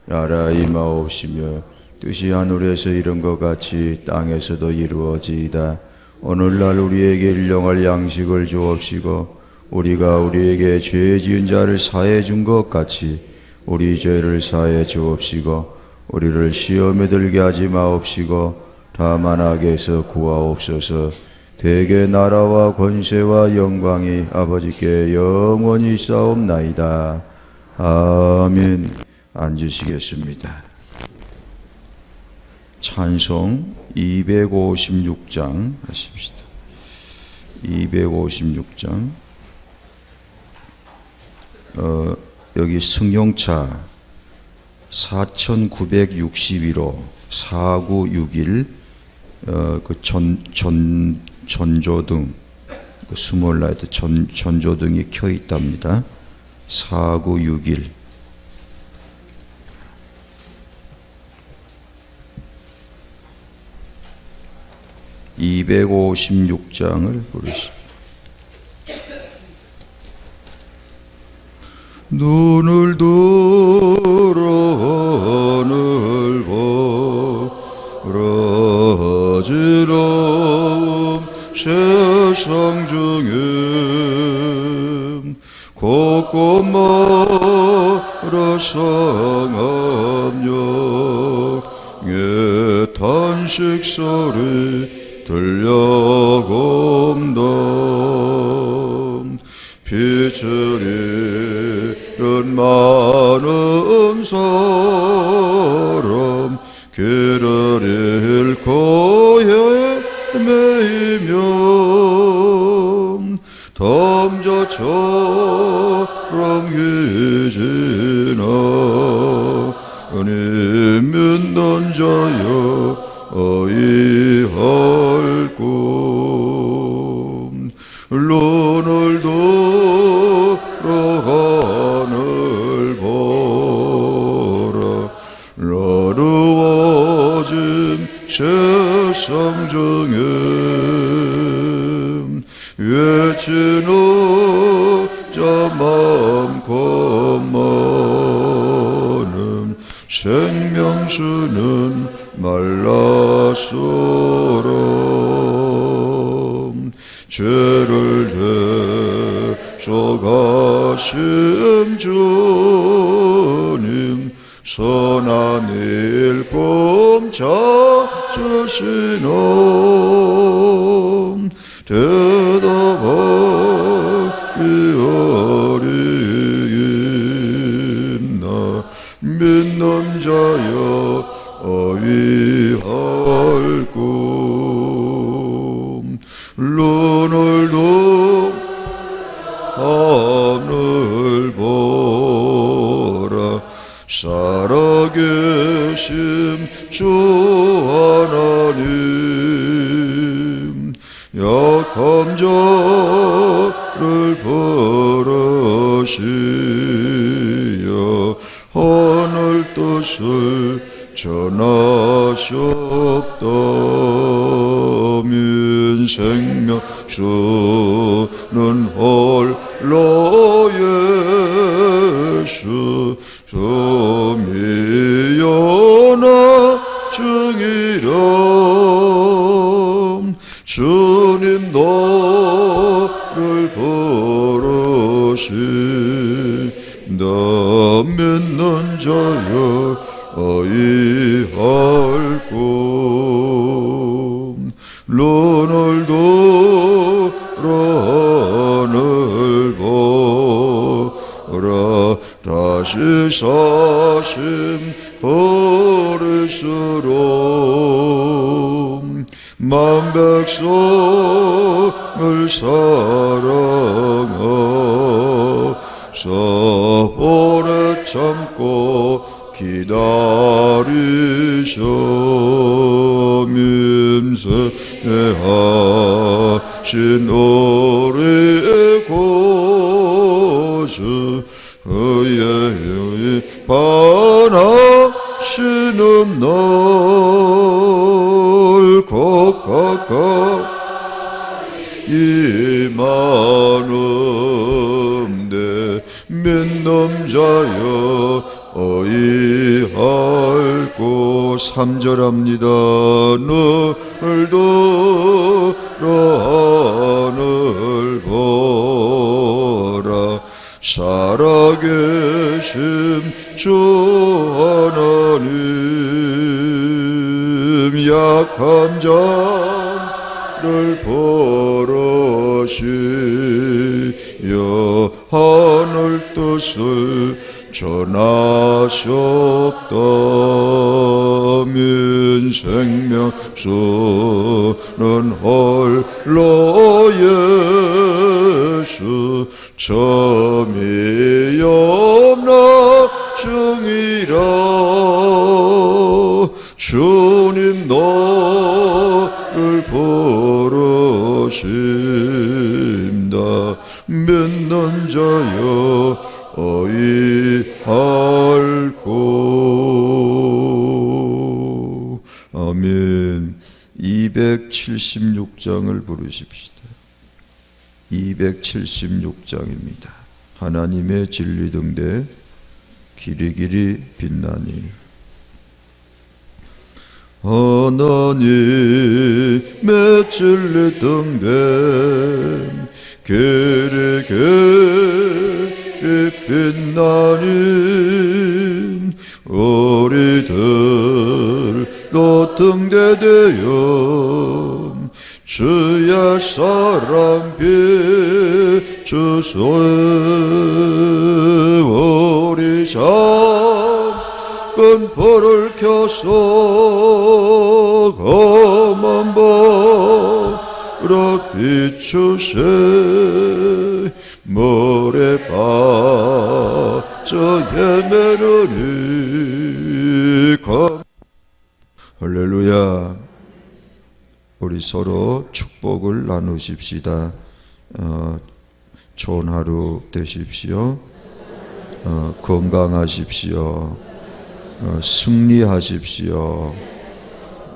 나라 임하옵시며 뜻이 하늘에서 이룬 것 같이 땅에서도 이루어지이다. 오늘날 우리에게 일용할 양식을 주옵시고 우리가 우리에게 죄 지은 자를 사해 준 것 같이 우리 죄를 사해 주옵시고 우리를 시험에 들게 하지 마옵시고 다만 악에서 구하옵소서. 대개 나라와 권세와 영광이 아버지께 영원히 싸움나이다. 아멘. 앉으시겠습니다. 찬송 256장 하십시다. 256장. 여기 승용차 4962호 4961 그 전조등 그 스몰라이트 전조등이 켜 있답니다. 4961 256장을 부르십니다. 눈을 들어 하늘 보라 지러움 세상 중에 곳곳마다 상함령의 탄식 소리 들려옵니다. 빛을 잃은 많은 사람 길을 잃고 헤매이면 담자처럼 기지나 믿는 자여 어이할 꿈 눈을 들어 하늘 보라 어두워진 세상 중에 외치는 자 많고 많은 생명수는 말라서라 죄를 대속하신 주님 선한 일꿈 찾으시는 대답하기 어리있나 믿는 자여 어이할 꿈 눈을 들어 하늘 보라 살아계심 주 하나님 약한 자를 벌하시어 하늘 뜻을 전하셨다면 생명 주는 홀로 예수 섬이여나 증이라 주님 너를 부르신다 믿는 자여 어이할 꿈 눈을 들어 하늘 보라 다시 사심 버리스로 만 백성을 사랑하사 오래 참고 기다리셔면서 하신 우리의 구주 그의 반하시는 날 곧 가까이 임하는데 믿는 자여 어이하 삼절합니다. 오늘도 하늘 보라. 살아계심 주 하나님, 약한 자를 벌하시어 하늘 뜻을 전하셨다면 생명수는 홀로 예수 점이 없나 중이라. 주님 너를 보러신다. 믿는 자여 어이할고. 아멘. 276장을 부르십시다. 276장입니다. 하나님의 진리 등대 길이길이 빛나니. 하나님의 진리 등대 길이길이 빛나니. 우리들도 등대되어 주의 사랑 비추소서. 우리 작은 불을 켜서 검은 보라 비추세. 물에 빠져 헤매느니. 할렐루야. 우리 서로 축복을 나누십시다. 좋은 하루 되십시오. 건강하십시오. 승리하십시오.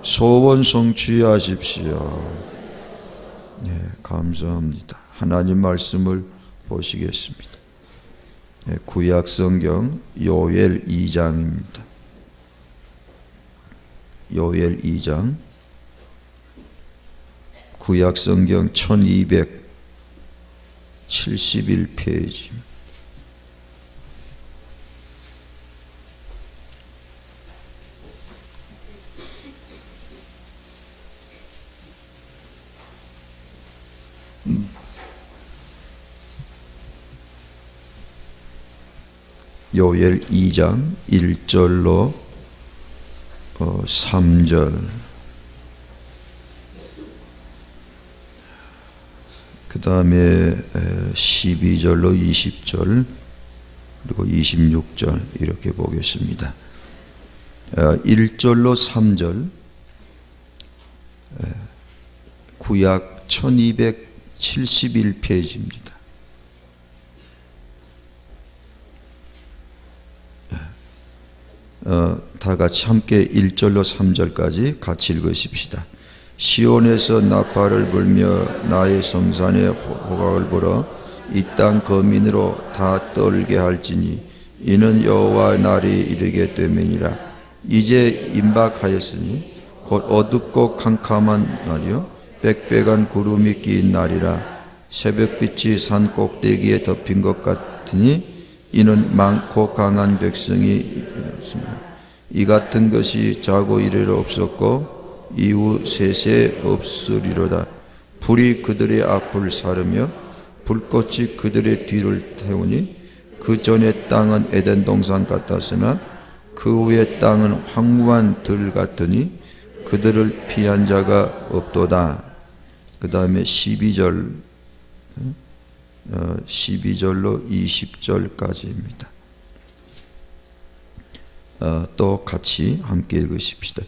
소원 성취하십시오. 네, 감사합니다. 하나님 말씀을 보시겠습니다. 네, 구약 성경 요엘 2장입니다. 요엘 2장. 구약 성경 1271페이지. 요엘 2장 1절로 3절, 그 다음에 12절로 20절, 그리고 26절 이렇게 보겠습니다. 1절로 3절, 구약 1271페이지입니다. 다 같이 함께 1절로 3절까지 같이 읽으십시다. 시온에서 나팔을 불며 나의 성산에 호각을 불어 이 땅 거민으로 다 떨게 할지니 이는 여호와의 날이 이르게 됨이니라. 이제 임박하였으니 곧 어둡고 캄캄한 날이요 빽빽한 구름이 낀 날이라. 새벽빛이 산 꼭대기에 덮인 것 같으니 이는 많고 강한 백성이 있습니다. 이 같은 것이 자고 이래로 없었고 이후 세세 없으리로다. 불이 그들의 앞을 사르며 불꽃이 그들의 뒤를 태우니 그 전의 땅은 에덴 동산 같았으나 그 후의 땅은 황무한 들 같으니 그들을 피한 자가 없도다. 그 다음에 12절로 20절까지입니다. 또 같이 함께 읽으십시다.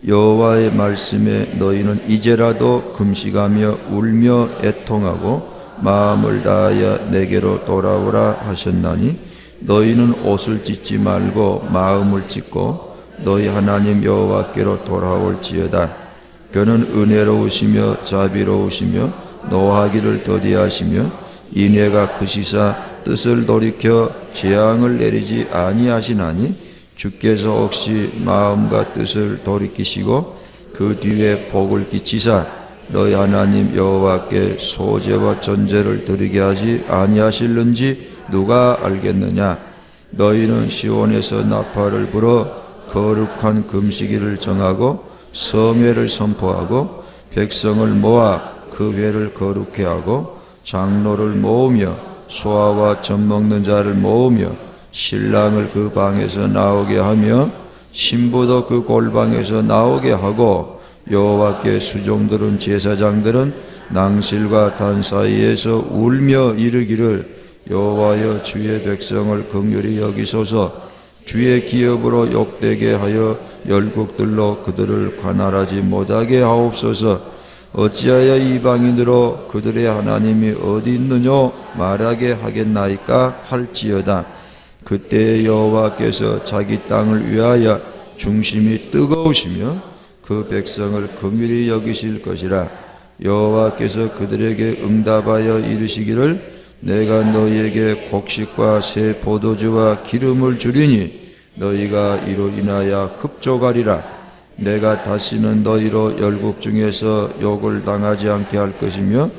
여호와의 말씀에 너희는 이제라도 금식하며 울며 애통하고 마음을 다하여 내게로 돌아오라 하셨나니 너희는 옷을 찢지 말고 마음을 찢고 너희 하나님 여호와께로 돌아올지어다. 그는 은혜로우시며 자비로우시며 노하기를 더디하시며 인애가 크시사 뜻을 돌이켜 재앙을 내리지 아니하시나니 주께서 혹시 마음과 뜻을 돌이키시고 그 뒤에 복을 끼치사 너희 하나님 여호와께 소제와 전제를 드리게 하지 아니하실는지 누가 알겠느냐. 너희는 시온에서 나팔을 불어 거룩한 금식일을 정하고 성회를 선포하고 백성을 모아 그 회를 거룩해 하고 장로를 모으며 소아와 젖 먹는 자를 모으며 신랑을 그 방에서 나오게 하며 신부도 그 골방에서 나오게 하고 여호와께 수종들은 제사장들은 낭실과 단 사이에서 울며 이르기를 여호와여 주의 백성을 긍휼히 여기소서. 주의 기업으로 욕되게 하여 열국들로 그들을 관할하지 못하게 하옵소서. 어찌하여 이방인으로 그들의 하나님이 어디 있느뇨 말하게 하겠나이까 할지어다. 그때 여호와께서 자기 땅을 위하여 중심이 뜨거우시며 그 백성을 긍휼히 여기실 것이라. 여호와께서 그들에게 응답하여 이르시기를 내가 너희에게 곡식과 새 포도주와 기름을 주리니 너희가 이로 인하여 흡족하리라. 내가 다시는 너희로 열국 중에서 욕을 당하지 않게 할 것이며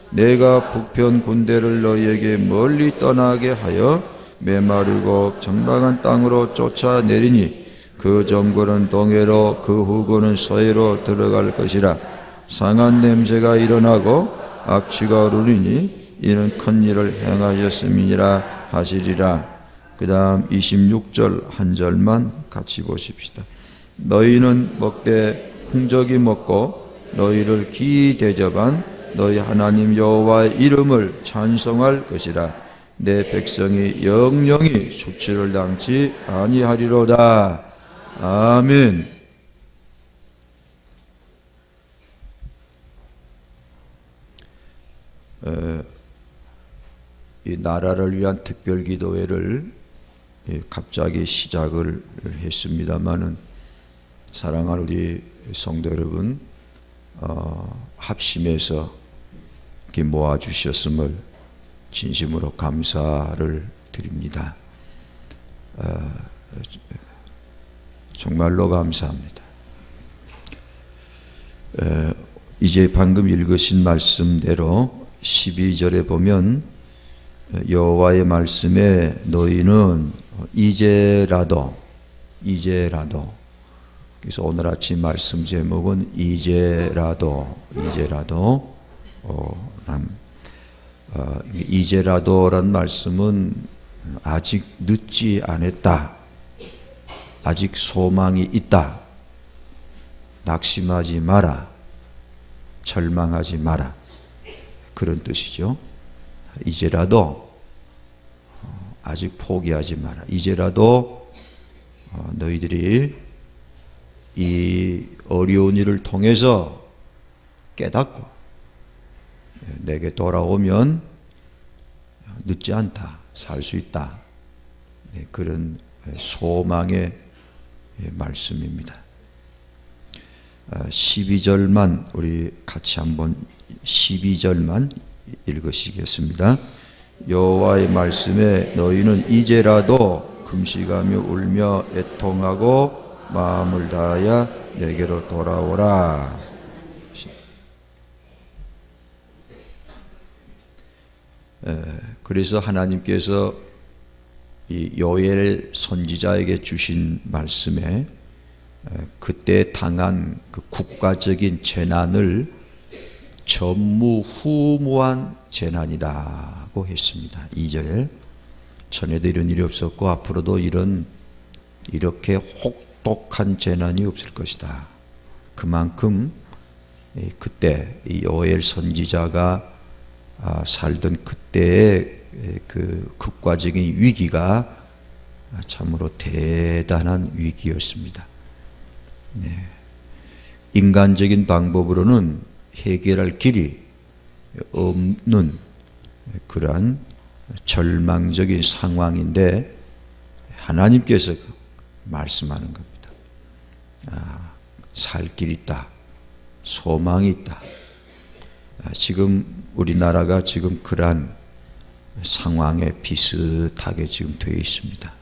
내가 북편 군대를 너희에게 멀리 떠나게 하여 메마르고 적막한 땅으로 쫓아내리니 그 정권은 동해로 그 후군은 서해로 들어갈 것이라. 상한 냄새가 일어나고 악취가 오르니 이는 큰 일을 행하셨음이니라 하시리라. 그 다음 26절 한 절만 같이 보십시다. 너희는 먹되 풍족이 먹고 너희를 기이 대접한 너희 하나님 여호와의 이름을 찬송할 것이라. 내 백성이 영영이 수치를 당치 아니하리로다. 아멘. 이 나라를 위한 특별기도회를 갑자기 시작을 했습니다마는 사랑하는 우리 성도 여러분, 합심해서 이렇게 모아주셨음을 진심으로 감사를 드립니다. 정말로 감사합니다. 이제 방금 읽으신 말씀대로 12절에 보면 여호와의 말씀에 너희는 이제라도 그래서 오늘 아침 말씀 제목은 이제라도란 말씀은 아직 늦지 않았다, 아직 소망이 있다, 낙심하지 마라, 절망하지 마라, 그런 뜻이죠. 이제라도 아직 포기하지 마라. 이제라도 너희들이 이 어려운 일을 통해서 깨닫고 내게 돌아오면 늦지 않다, 살 수 있다, 그런 소망의 말씀입니다. 12절만 우리 같이 한번 12절만 읽으시겠습니다. 여호와의 말씀에 너희는 이제라도 금식하며 울며 애통하고 마음을 다하여 내게로 돌아오라. 그래서 하나님께서 이 요엘 선지자에게 주신 말씀에 그때 당한 그 국가적인 재난을 전무후무한 재난이라고 했습니다. 2절에 전에도 이런 일이 없었고 앞으로도 이렇게 혹독한 재난이 없을 것이다. 그만큼 그때 이 요엘 선지자가 살던 그때의 그 국가적인 위기가 참으로 대단한 위기였습니다. 인간적인 방법으로는 해결할 길이 없는 그러한 절망적인 상황인데 하나님께서 말씀하는 겁니다. 살 길이 있다, 소망이 있다. 지금 우리나라가 지금 그러한 상황에 비슷하게 지금 되어 있습니다.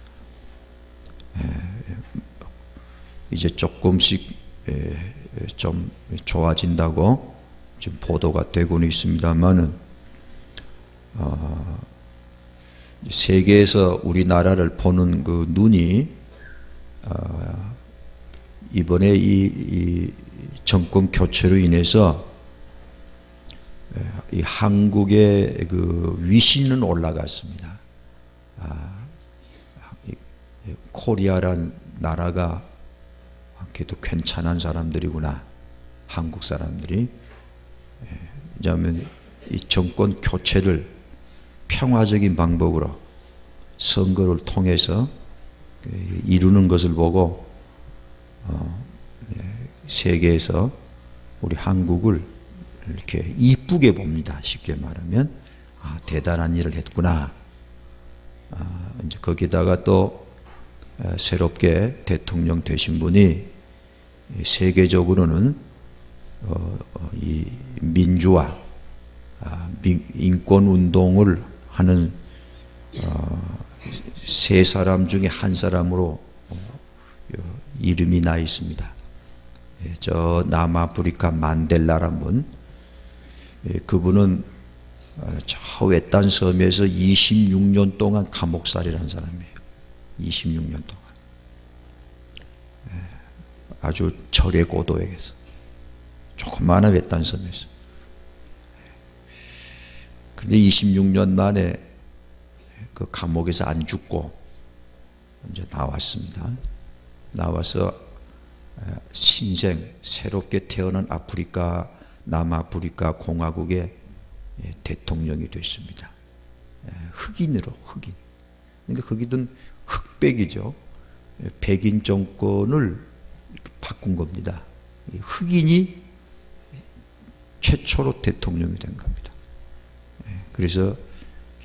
이제 조금씩 좀 좋아진다고 지금 보도가 되고는 있습니다만은 세계에서 우리나라를 보는 그 눈이 이번에 이 정권 교체로 인해서 이 한국의 그 위신은 올라갔습니다. 코리아란 나라가 그래도 괜찮은 사람들이구나. 한국 사람들이. 왜냐하면 이 정권 교체를 평화적인 방법으로 선거를 통해서 이루는 것을 보고 세계에서 우리 한국을 이렇게 이쁘게 봅니다. 쉽게 말하면 대단한 일을 했구나. 이제 거기다가 또 새롭게 대통령 되신 분이 세계적으로는 이 민주화, 인권 운동을 하는 세 사람 중에 한 사람으로 이름이 나 있습니다. 저 남아프리카 만델라란 분, 그분은 저 외딴 섬에서 26년 동안 감옥살이라는 사람이에요. 26년 동안. 아주 절의 고도에서 조그마한 외딴 섬에서. 근데 26년 만에 그 감옥에서 안 죽고 이제 나왔습니다. 나와서 신생 새롭게 태어난 아프리카 남아프리카 공화국의 대통령이 됐습니다. 흑인으로 흑인. 그러니까 거기든 흑백이죠. 백인 정권을 바꾼 겁니다. 흑인이 최초로 대통령이 된 겁니다. 그래서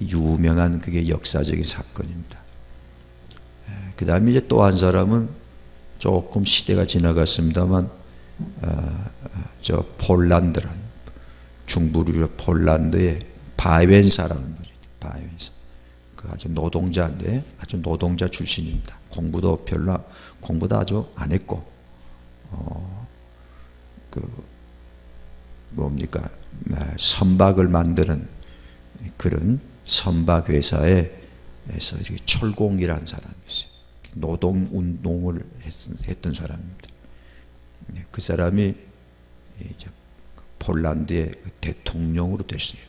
유명한 그게 역사적인 사건입니다. 그 다음에 이제 또 한 사람은 조금 시대가 지나갔습니다만 저 폴란드란 중부유럽 폴란드의 바이웬사라는 분이 바이웬사. 그 아주 노동자인데 아주 노동자 출신입니다. 공부도 아주 안 했고 그 뭡니까 선박을 만드는 그런 선박 회사에서 철공이라는 사람이 있어요. 노동 운동을 했던 사람입니다. 그 사람이 이제 폴란드의 대통령으로 됐어요.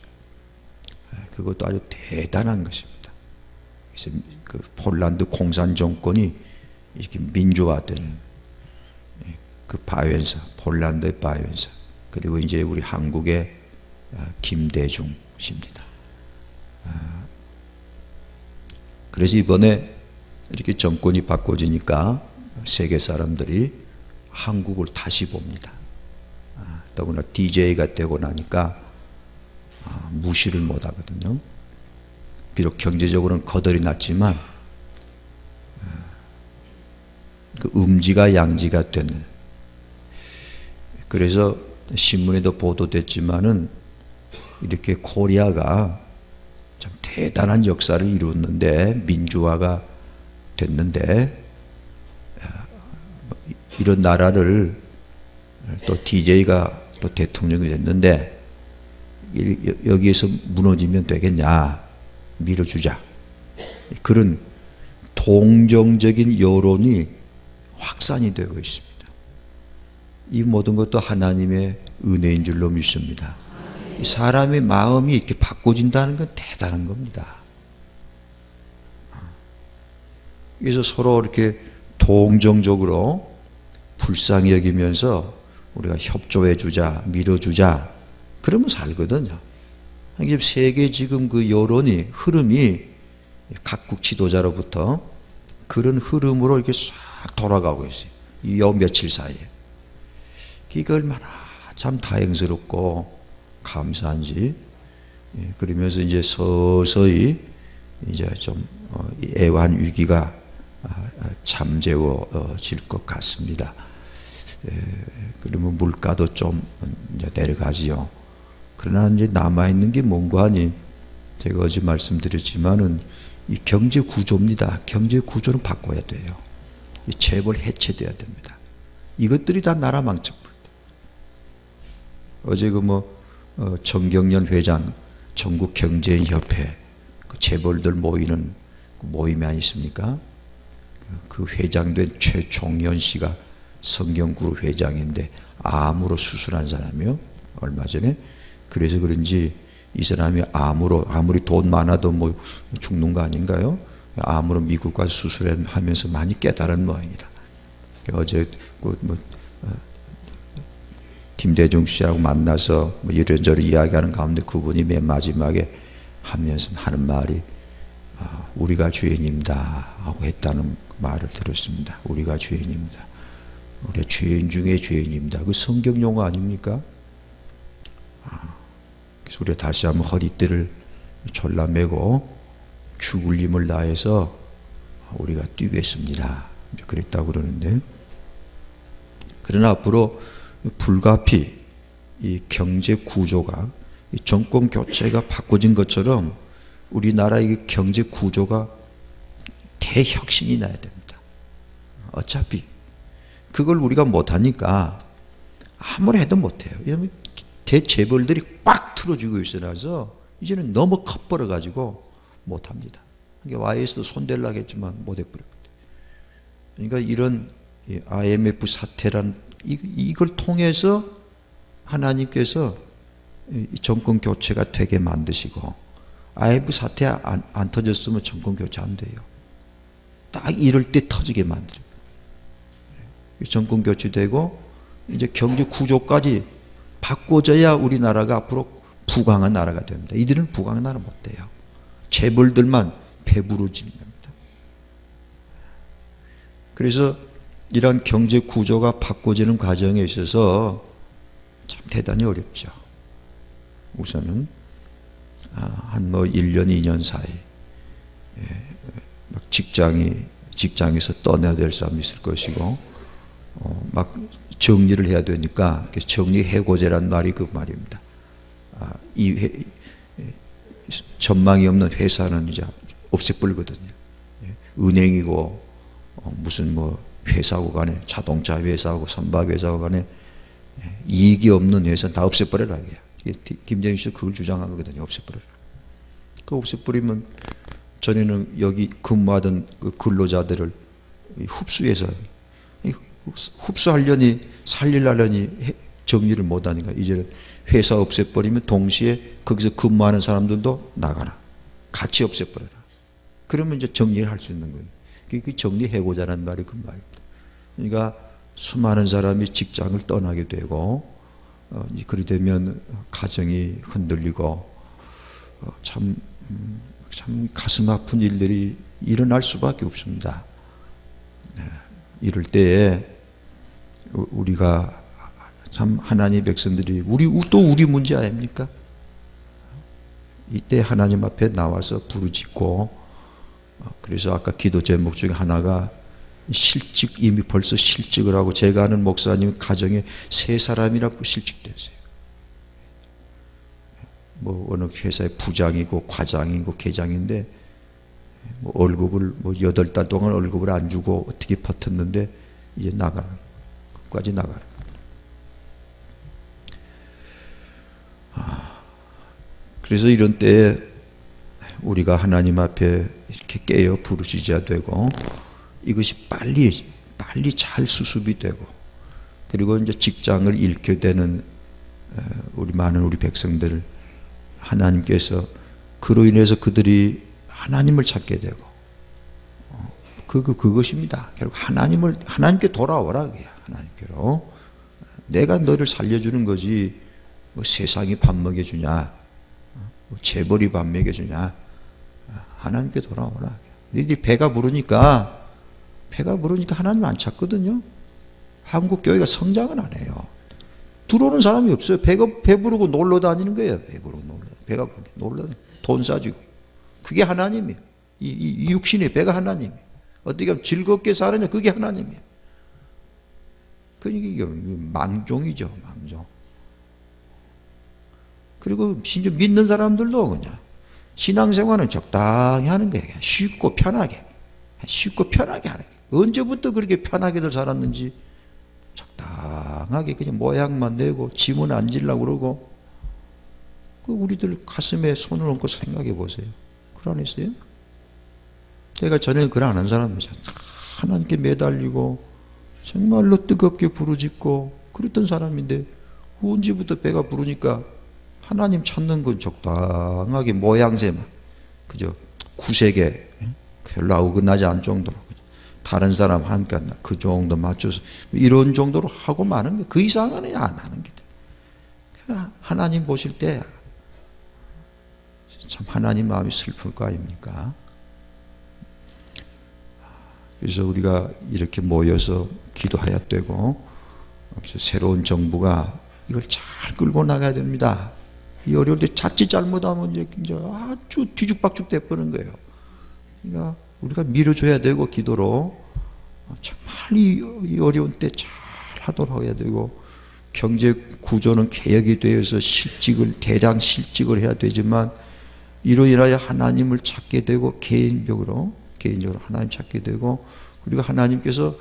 그것도 아주 대단한 것입니다. 그래서 그 폴란드 공산 정권이 이렇게 민주화되는 그 바이웬사, 폴란드의 바이웬사, 그리고 이제 우리 한국의 김대중 씨입니다. 그래서 이번에 이렇게 정권이 바꿔지니까 세계 사람들이 한국을 다시 봅니다. 더구나 DJ가 되고 나니까 무시를 못 하거든요. 비록 경제적으로는 거덜이 났지만 그 음지가 양지가 되는. 그래서 신문에도 보도됐지만은 이렇게 코리아가 참 대단한 역사를 이루었는데 민주화가 됐는데 이런 나라를 또 DJ가 또 대통령이 됐는데 여기에서 무너지면 되겠냐, 밀어주자. 그런 동정적인 여론이 확산이 되고 있습니다. 이 모든 것도 하나님의 은혜인 줄로 믿습니다. 사람의 마음이 이렇게 바꿔진다는 건 대단한 겁니다. 그래서 서로 이렇게 동정적으로 불쌍히 여기면서 우리가 협조해 주자, 밀어주자, 그러면 살거든요. 세계 지금 그 여론이, 흐름이 각국 지도자로부터 그런 흐름으로 이렇게 싹 돌아가고 있어요. 이 며칠 사이에. 이게 얼마나 참 다행스럽고 감사한지. 그러면서 이제 서서히 이제 좀 애환 위기가 잠재워질 것 같습니다. 그러면 물가도 좀 이제 내려가지요. 그러나 이제 남아있는 게 뭔가 하니, 제가 어제 말씀드렸지만은 이 경제 구조입니다. 경제 구조는 바꿔야 돼요. 이 재벌 해체돼야 됩니다. 이것들이 다 나라 망쳐버렸다. 어제 정경련 회장 전국경제인협회 그 재벌들 모이는 그 모임이 아니십니까? 그 회장된 최종현 씨가 성경그룹 회장인데 암으로 수술한 사람이요. 얼마 전에. 그래서 그런지 이 사람이 암으로 아무리 돈 많아도 죽는 거 아닌가요? 암으로 미국 가서 수술하면서 많이 깨달은 모양이다. 어제 김대중 씨하고 만나서 이런저런 이야기하는 가운데 그분이 맨 마지막에 하면서 하는 말이 우리가 죄인입니다 하고 했다는 말을 들었습니다. 우리가 죄인입니다. 우리 죄인 중에 죄인입니다. 그 성경 용어 아닙니까? 그래서 우리가 다시 한번 허리띠를 졸라매고 죽을 힘을 다해서 우리가 뛰겠습니다. 그랬다고 그러는데, 그러나 앞으로 불가피 이 경제 구조가, 이 정권 교체가 바꿔진 것처럼 우리나라의 경제 구조가 대혁신이 나야 됩니다. 어차피 그걸 우리가 못하니까 아무리 해도 못해요. 왜냐하면 대재벌들이 꽉 틀어주고 있어서 이제는 너무 컵벌어 가지고 못합니다. YS도 손대려고 했지만 못해버렸거든요. 그러니까 이런 IMF 사태란 이걸 통해서 하나님께서 정권 교체가 되게 만드시고, IMF 사태 안 터졌으면 정권 교체 안 돼요. 딱 이럴 때 터지게 만들어요. 정권 교체되고 이제 경제 구조까지 바꿔져야 우리나라가 앞으로 부강한 나라가 됩니다. 이들은 부강한 나라 못 돼요. 재벌들만 배부러지는 겁니다. 그래서 이러한 경제 구조가 바꿔지는 과정에 있어서 참 대단히 어렵죠. 우선은 한 1년, 2년 사이 막 직장에서 떠나야 될 사람이 있을 것이고, 막 정리를 해야 되니까 정리해고제란 말이 그 말입니다. 전망이 없는 회사는 이제 없애버리거든요. 은행이고 무슨 회사고 간에, 자동차 회사고 선박 회사고 간에 이익이 없는 회사는 다 없애버려라. 김정일 씨도 그걸 주장한 거거든요. 없애버려라. 그 없애버리면 전에는 여기 근무하던 그 근로자들을 흡수해서 흡수하려니 살리려니 정리를 못하니까 이제는 회사 없애버리면 동시에 거기서 근무하는 사람들도 나가라. 같이 없애버려라. 그러면 이제 정리를 할 수 있는 거예요. 그 정리해고자라는 말이 그 말입니다. 그러니까 수많은 사람이 직장을 떠나게 되고, 그리 되면 가정이 흔들리고, 참 가슴 아픈 일들이 일어날 수밖에 없습니다. 이럴 때에 우리가 참 하나님의 백성들이 우리 문제 아닙니까? 이때 하나님 앞에 나와서 부르짖고, 그래서 아까 기도 제목 중에 하나가 이미 벌써 실직을 하고, 제가 아는 목사님 가정에 3사람이라고 실직됐어요. 어느 회사의 부장이고 과장이고 계장인데 월급을 8달 동안 월급을 안 주고 어떻게 버텼는데 이제 나가라. 끝까지 나가라. 그래서 이런 때에 우리가 하나님 앞에 이렇게 깨어 부르짖어야 되고, 이것이 빨리 잘 수습이 되고, 그리고 이제 직장을 잃게 되는 많은 우리 백성들, 하나님께서 그로 인해서 그들이 하나님을 찾게 되고, 그것입니다. 결국 하나님께 돌아오라. 하나님께로. 내가 너를 살려주는 거지, 세상이 밥 먹여주냐, 재벌이 밥 먹여주냐. 하나님께 돌아오라. 너희들이 배가 부르니까 하나님 안 찾거든요. 한국 교회가 성장은 안 해요. 들어오는 사람이 없어요. 배부르고 놀러 다니는 거예요. 배가 부르고 놀러 다니고 돈 싸주고. 그게 하나님이에요. 이 육신의 배가 하나님이에요. 어떻게 하면 즐겁게 사느냐, 그게 하나님이에요. 그러니까 망종이죠, 망종. 그리고 진짜 믿는 사람들도 그냥 신앙생활은 적당히 하는 거예요. 쉽고 편하게 하는 거예요. 언제부터 그렇게 편하게들 살았는지 참 적당하게 그냥 모양만 내고 짐은 안 지려고 그러고, 그 우리들 가슴에 손을 얹고 생각해 보세요. 그러 안 했어요? 제가 전에 그걸 안 한 사람이죠. 하나님께 매달리고 정말로 뜨겁게 부르짖고 그랬던 사람인데, 언제부터 배가 부르니까 하나님 찾는 건 적당하게 모양새만, 그죠? 구색에 별로 어긋나지 않을 정도로, 다른 사람 하니까 그 정도 맞춰서 이런 정도로 하고 마는 게, 그 이상은 안 하는 게 돼. 하나님 보실 때 참 하나님 마음이 슬플 거 아닙니까? 그래서 우리가 이렇게 모여서 기도해야 되고, 새로운 정부가 이걸 잘 끌고 나가야 됩니다. 이 어려울 때 자칫 잘못하면 이제 아주 뒤죽박죽 돼버리는 거예요. 그러니까 우리가 밀어줘야 되고, 기도로 정말 이 어려운 때 잘 하도록 해야 되고, 경제 구조는 개혁이 되어서 대량 실직을 해야 되지만, 이로 인하여 하나님을 찾게 되고, 개인적으로 하나님 찾게 되고, 그리고 하나님께서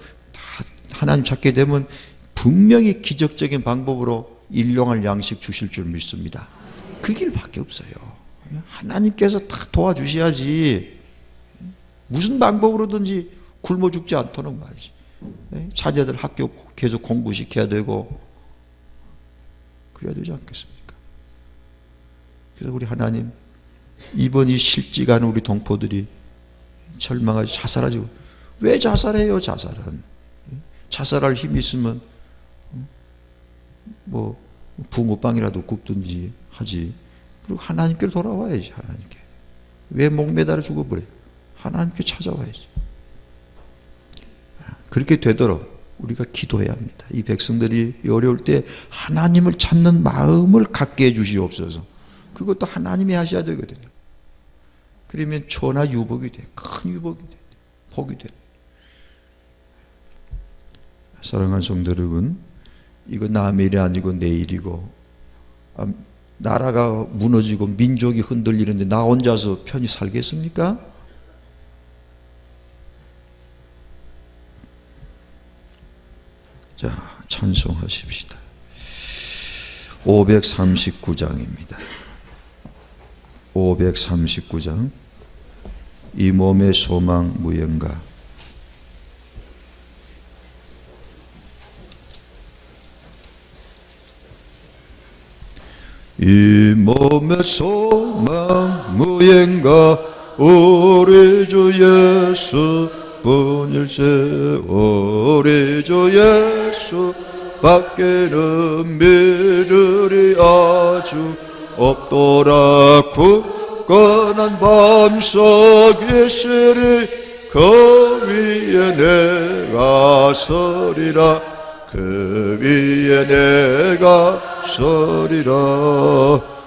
하나님 찾게 되면 분명히 기적적인 방법으로 일용할 양식 주실 줄 믿습니다. 그 길밖에 없어요. 하나님께서 다 도와주셔야지, 무슨 방법으로든지 굶어 죽지 않도록 말이지. 자녀들 학교 계속 공부시켜야 되고 그래야 되지 않겠습니까? 그래서 우리 하나님, 이번 이 실직하는 우리 동포들이 절망하고 자살하지, 왜 자살해요? 자살할 힘이 있으면 뭐 붕어빵이라도 굽든지 하지. 그리고 하나님께로 돌아와야지. 하나님께 왜 목매달아 죽어버려요? 하나님께 찾아와야지. 그렇게 되도록 우리가 기도해야 합니다. 이 백성들이 어려울 때 하나님을 찾는 마음을 갖게 해주시옵소서. 그것도 하나님이 하셔야 되거든요. 그러면 천하 유복이 돼. 큰 유복이 돼. 복이 돼. 사랑하는 성도 여러분, 이거 남의 일이 아니고 내 일이고, 나라가 무너지고 민족이 흔들리는데 나 혼자서 편히 살겠습니까? 자, 찬송하십시다. 539장입니다. 539장. 이 몸의 소망 무언가. 이 몸의 소망 무언가, 우리 주 예수 뿐일세. 우리 주 예수 밖에는 믿으리 아주 없도라. 굳건한 반석 있으리, 그 위에 내가 서리라. 그 위에 내가 서리라.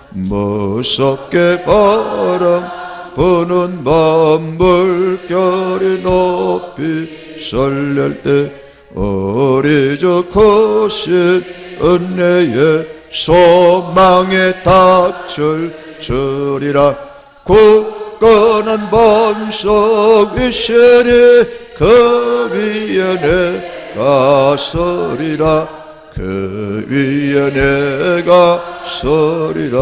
무섭게 바람 부는 밤, 물결이 높이 설렐 때 우리 주 크신 은혜의 소망에 닥칠 줄이라. 굳건한 반석 있으니, 그 위에 내가 서리라. 그 위에 내가 서리라.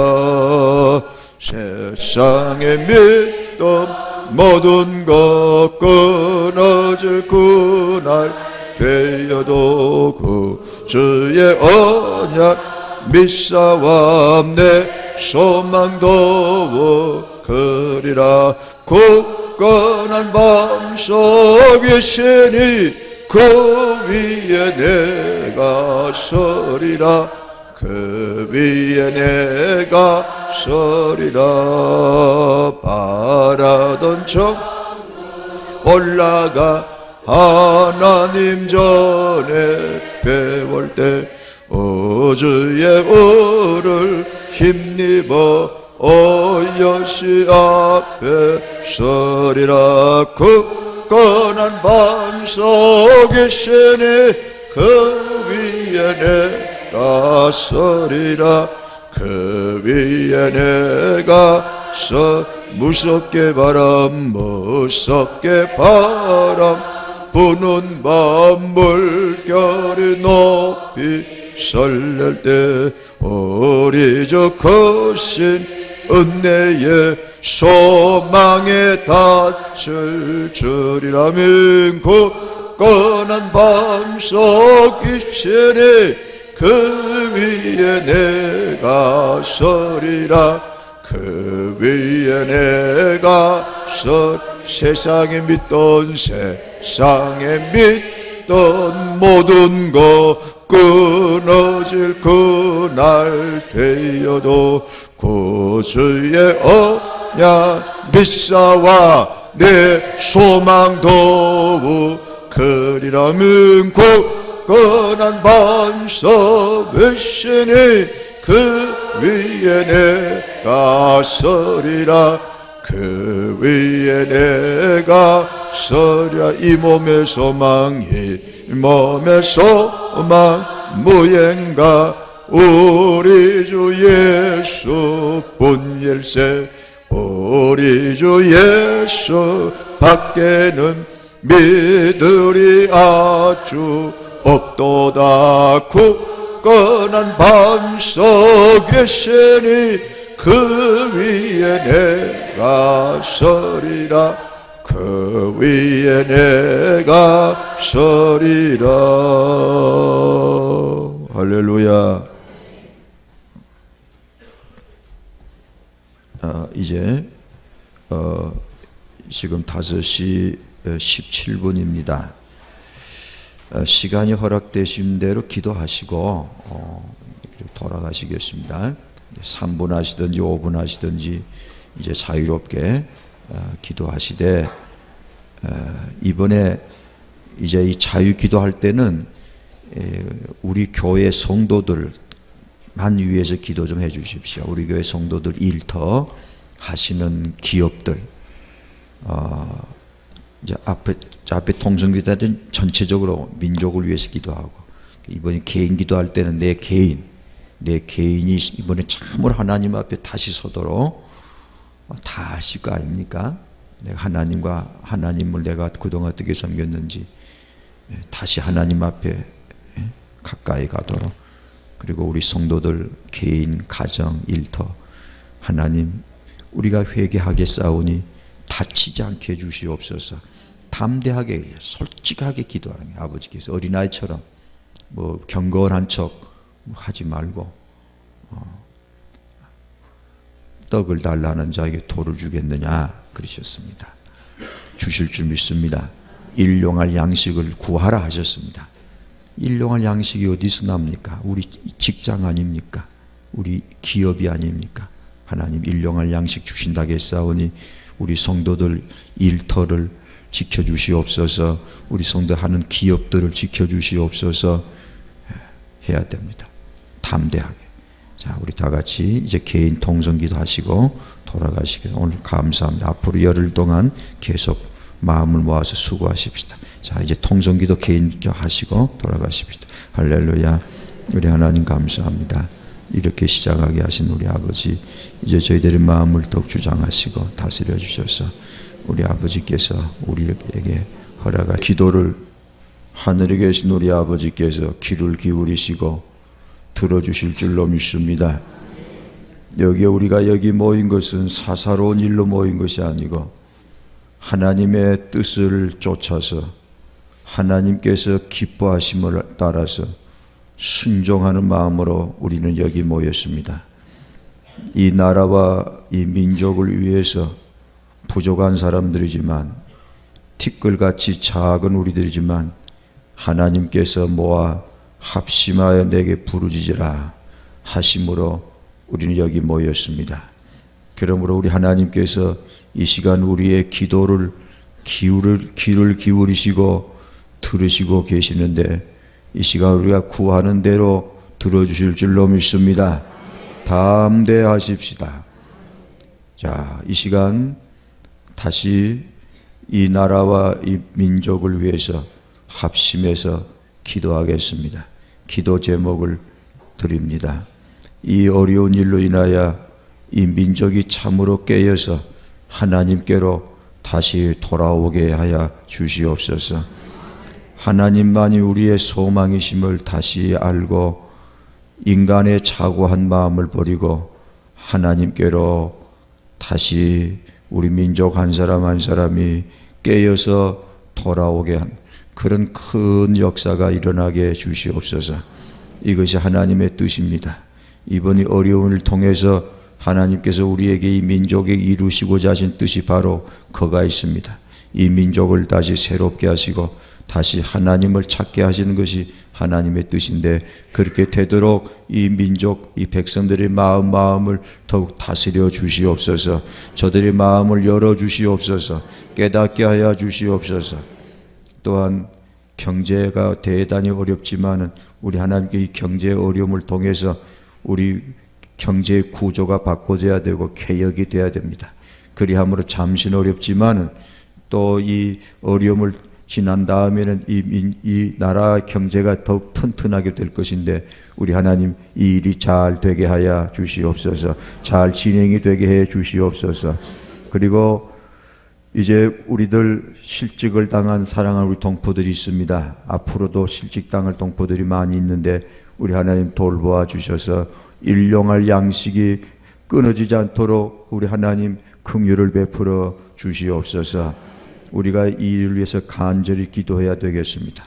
세상의 믿음 모든 것 끊어질 그날 되어도, 그 주의 언약 믿사와 내 소망도 그리라. 굳건한 반석 있으니, 그 위에 내가 서리라. 그 위에 내가 서리라. 바라던 척 올라가 하나님 전에 배울 때, 어주의 을을 힘입어 어여시 앞에 서리라. 굳건한 반석 있으니, 그 위에 내가 서리라. 그 위에 내가 무섭게 바람 부는 밤, 물결이 높이 설렐 때 어리적 거신 은혜의 소망에 닫힐 줄이라 믿고 꺼난 밤속 이시니 그 위에 내가 서리라. 그 위에 내가 세상에 믿던 세상에 믿던 모든 것 끊어질 그날 되어도 구주의 언약 믿사와 내 소망도 그리라 믿고 꺼난 반석 외신이 그 위에 내가 서리라. 그 위에 내가 서랴. 이 몸의 소망 이 몸의 소망 무행가 우리 주 예수 분일세. 우리 주 예수 밖에는 믿으리 아주 없도다. 굳건한 반석에 세니 그 위에 내가 서리라. 그 위에 내가 서리라. 할렐루야. 이제 지금 5시 17분입니다. 시간이 허락되신 대로 기도하시고 돌아가시겠습니다. 3분 하시든지 5분 하시든지 이제 자유롭게 기도하시되, 이번에 이제 이 자유 기도할 때는 우리 교회 성도들만 위해서 기도 좀 해주십시오. 우리 교회 성도들 일터 하시는 기업들, 이제 앞에 통성기도는 전체적으로 민족을 위해서 기도하고, 이번에 개인 기도할 때는 내 개인이 이번에 참으로 하나님 앞에 다시 서도록 다 하실 거 아닙니까? 내가 하나님을 내가 그동안 어떻게 섬겼는지 다시 하나님 앞에 가까이 가도록, 그리고 우리 성도들 개인, 가정, 일터, 하나님 우리가 회개하겠사오니 다치지 않게 해주시옵소서. 담대하게 솔직하게 기도하는 게, 아버지께서 어린아이처럼 뭐 경건한 척 하지 말고 떡을 달라는 자에게 돌을 주겠느냐 그러셨습니다. 주실 줄 믿습니다. 일용할 양식을 구하라 하셨습니다. 일용할 양식이 어디서 납니까? 우리 직장 아닙니까? 우리 기업이 아닙니까? 하나님 일용할 양식 주신다고 했사오니 우리 성도들 일터를 지켜주시옵소서. 우리 성도 하는 기업들을 지켜주시옵소서. 해야 됩니다. 담대하게. 자, 우리 다 같이 이제 개인 통성기도 하시고 돌아가시길 오늘 감사합니다. 앞으로 열흘 동안 계속 마음을 모아서 수고하십시다. 자, 이제 통성기도 개인 하시고 돌아가십시다. 할렐루야. 우리 하나님 감사합니다. 이렇게 시작하게 하신 우리 아버지, 이제 저희들의 마음을 더욱 주장하시고 다스려 주셔서 우리 아버지께서 우리에게 허락할 기도를 하늘에 계신 우리 아버지께서 귀를 기울이시고 들어주실 줄로 믿습니다. 우리가 여기 모인 것은 사사로운 일로 모인 것이 아니고 하나님의 뜻을 쫓아서 하나님께서 기뻐하심을 따라서 순종하는 마음으로 우리는 여기 모였습니다. 이 나라와 이 민족을 위해서 부족한 사람들이지만, 티끌같이 작은 우리들이지만 하나님께서 모아 합심하여 내게 부르짖으라 하심으로 우리는 여기 모였습니다. 그러므로 우리 하나님께서 이 시간 우리의 기도를 귀를 기울이시고 들으시고 계시는데, 이 시간 우리가 구하는 대로 들어주실 줄로 믿습니다. 담대하십시다. 자, 이 시간 다시 이 나라와 이 민족을 위해서 합심해서 기도하겠습니다. 기도 제목을 드립니다. 이 어려운 일로 인하여 이 민족이 참으로 깨어서 하나님께로 다시 돌아오게 하여 주시옵소서. 하나님만이 우리의 소망이심을 다시 알고 인간의 자고한 마음을 버리고 하나님께로 다시 우리 민족 한 사람 한 사람이 깨어서 돌아오게 한 그런 큰 역사가 일어나게 해 주시옵소서. 이것이 하나님의 뜻입니다. 이번 어려움을 통해서 하나님께서 우리에게 이 민족에 이루시고자 하신 뜻이 바로 그가 있습니다. 이 민족을 다시 새롭게 하시고 다시 하나님을 찾게 하시는 것이 하나님의 뜻인데, 그렇게 되도록 이 민족, 이 백성들의 마음을 더욱 다스려 주시옵소서. 저들의 마음을 열어 주시옵소서. 깨닫게 하여 주시옵소서. 또한 경제가 대단히 어렵지만은 우리 하나님께 이 경제의 어려움을 통해서 우리 경제의 구조가 바꿔져야 되고 개혁이 돼야 됩니다. 그리함으로 잠시는 어렵지만은 또 이 어려움을 지난 다음에는 이 나라 경제가 더욱 튼튼하게 될 것인데, 우리 하나님 이 일이 잘 되게 하여 주시옵소서. 잘 진행이 되게 해 주시옵소서. 그리고 이제 우리들 실직을 당한 사랑하는 우리 동포들이 있습니다. 앞으로도 실직당할 동포들이 많이 있는데 우리 하나님 돌보아 주셔서 일용할 양식이 끊어지지 않도록 우리 하나님 긍휼을 베풀어 주시옵소서. 우리가 이 일을 위해서 간절히 기도해야 되겠습니다.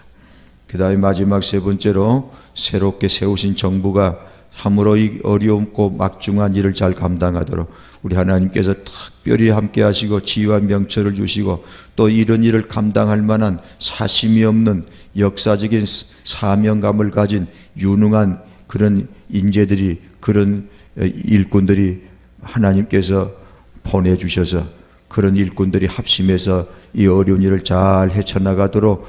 그 다음에 마지막 세 번째로, 새롭게 세우신 정부가 참으로 이 어렵고 막중한 일을 잘 감당하도록 우리 하나님께서 특별히 함께 하시고 지혜와 명철을 주시고, 또 이런 일을 감당할 만한 사심이 없는 역사적인 사명감을 가진 유능한 그런 인재들이, 그런 일꾼들이 하나님께서 보내주셔서 그런 일꾼들이 합심해서 이 어려운 일을 잘 헤쳐나가도록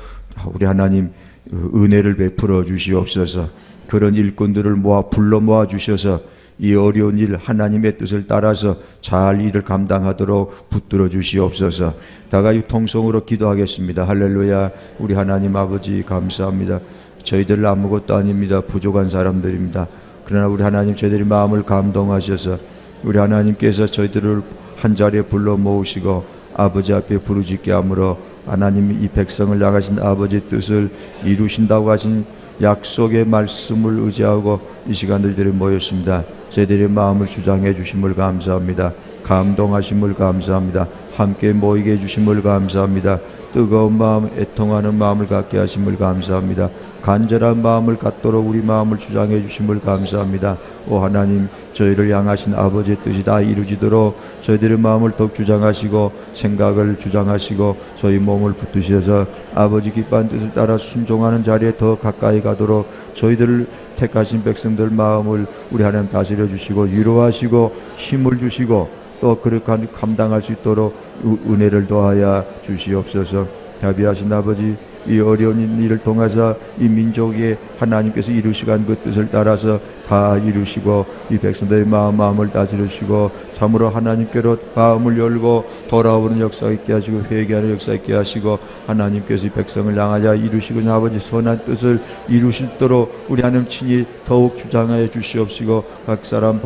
우리 하나님 은혜를 베풀어 주시옵소서. 그런 일꾼들을 불러 모아 주셔서 이 어려운 일 하나님의 뜻을 따라서 잘 일을 감당하도록 붙들어 주시옵소서. 다같이 통성으로 기도하겠습니다. 할렐루야. 우리 하나님 아버지 감사합니다. 저희들 아무것도 아닙니다. 부족한 사람들입니다. 그러나 우리 하나님, 저희들의 마음을 감동하셔서 우리 하나님께서 저희들을 한자리에 불러 모으시고 아버지 앞에 부르짖게 함으로 하나님 이 백성을 향하신 아버지의 뜻을 이루신다고 하신 약속의 말씀을 의지하고 이 시간 저희들이 모였습니다. 저희들의 마음을 주장해 주심을 감사합니다. 감동하심을 감사합니다. 함께 모이게 해주심을 감사합니다. 뜨거운 마음, 애통하는 마음을 갖게 하심을 감사합니다. 간절한 마음을 갖도록 우리 마음을 주장해 주심을 감사합니다. 오 하나님, 저희를 향하신 아버지의 뜻이 다 이루어지도록 저희들의 마음을 더욱 주장하시고 생각을 주장하시고 저희 몸을 붙드셔서 아버지 기뻐하는 뜻을 따라 순종하는 자리에 더 가까이 가도록 저희들을 택하신 백성들 마음을 우리 하나님 다스려 주시고 위로하시고 힘을 주시고 또 그렇게 감당할 수 있도록 은혜를 더하여 주시옵소서. 자비하신 아버지, 이 어려운 일을 통해서 이 민족에 하나님께서 이루시간 그 뜻을 따라서 다 이루시고 이 백성들의 마음을 다스리시고 참으로 하나님께로 마음을 열고 돌아오는 역사 있게 하시고 회개하는 역사 있게 하시고 하나님께서 이 백성을 향하여 이루시고자 아버지 선한 뜻을 이루시도록 우리 하나님 친히 더욱 주장하여 주시옵시고 각 사람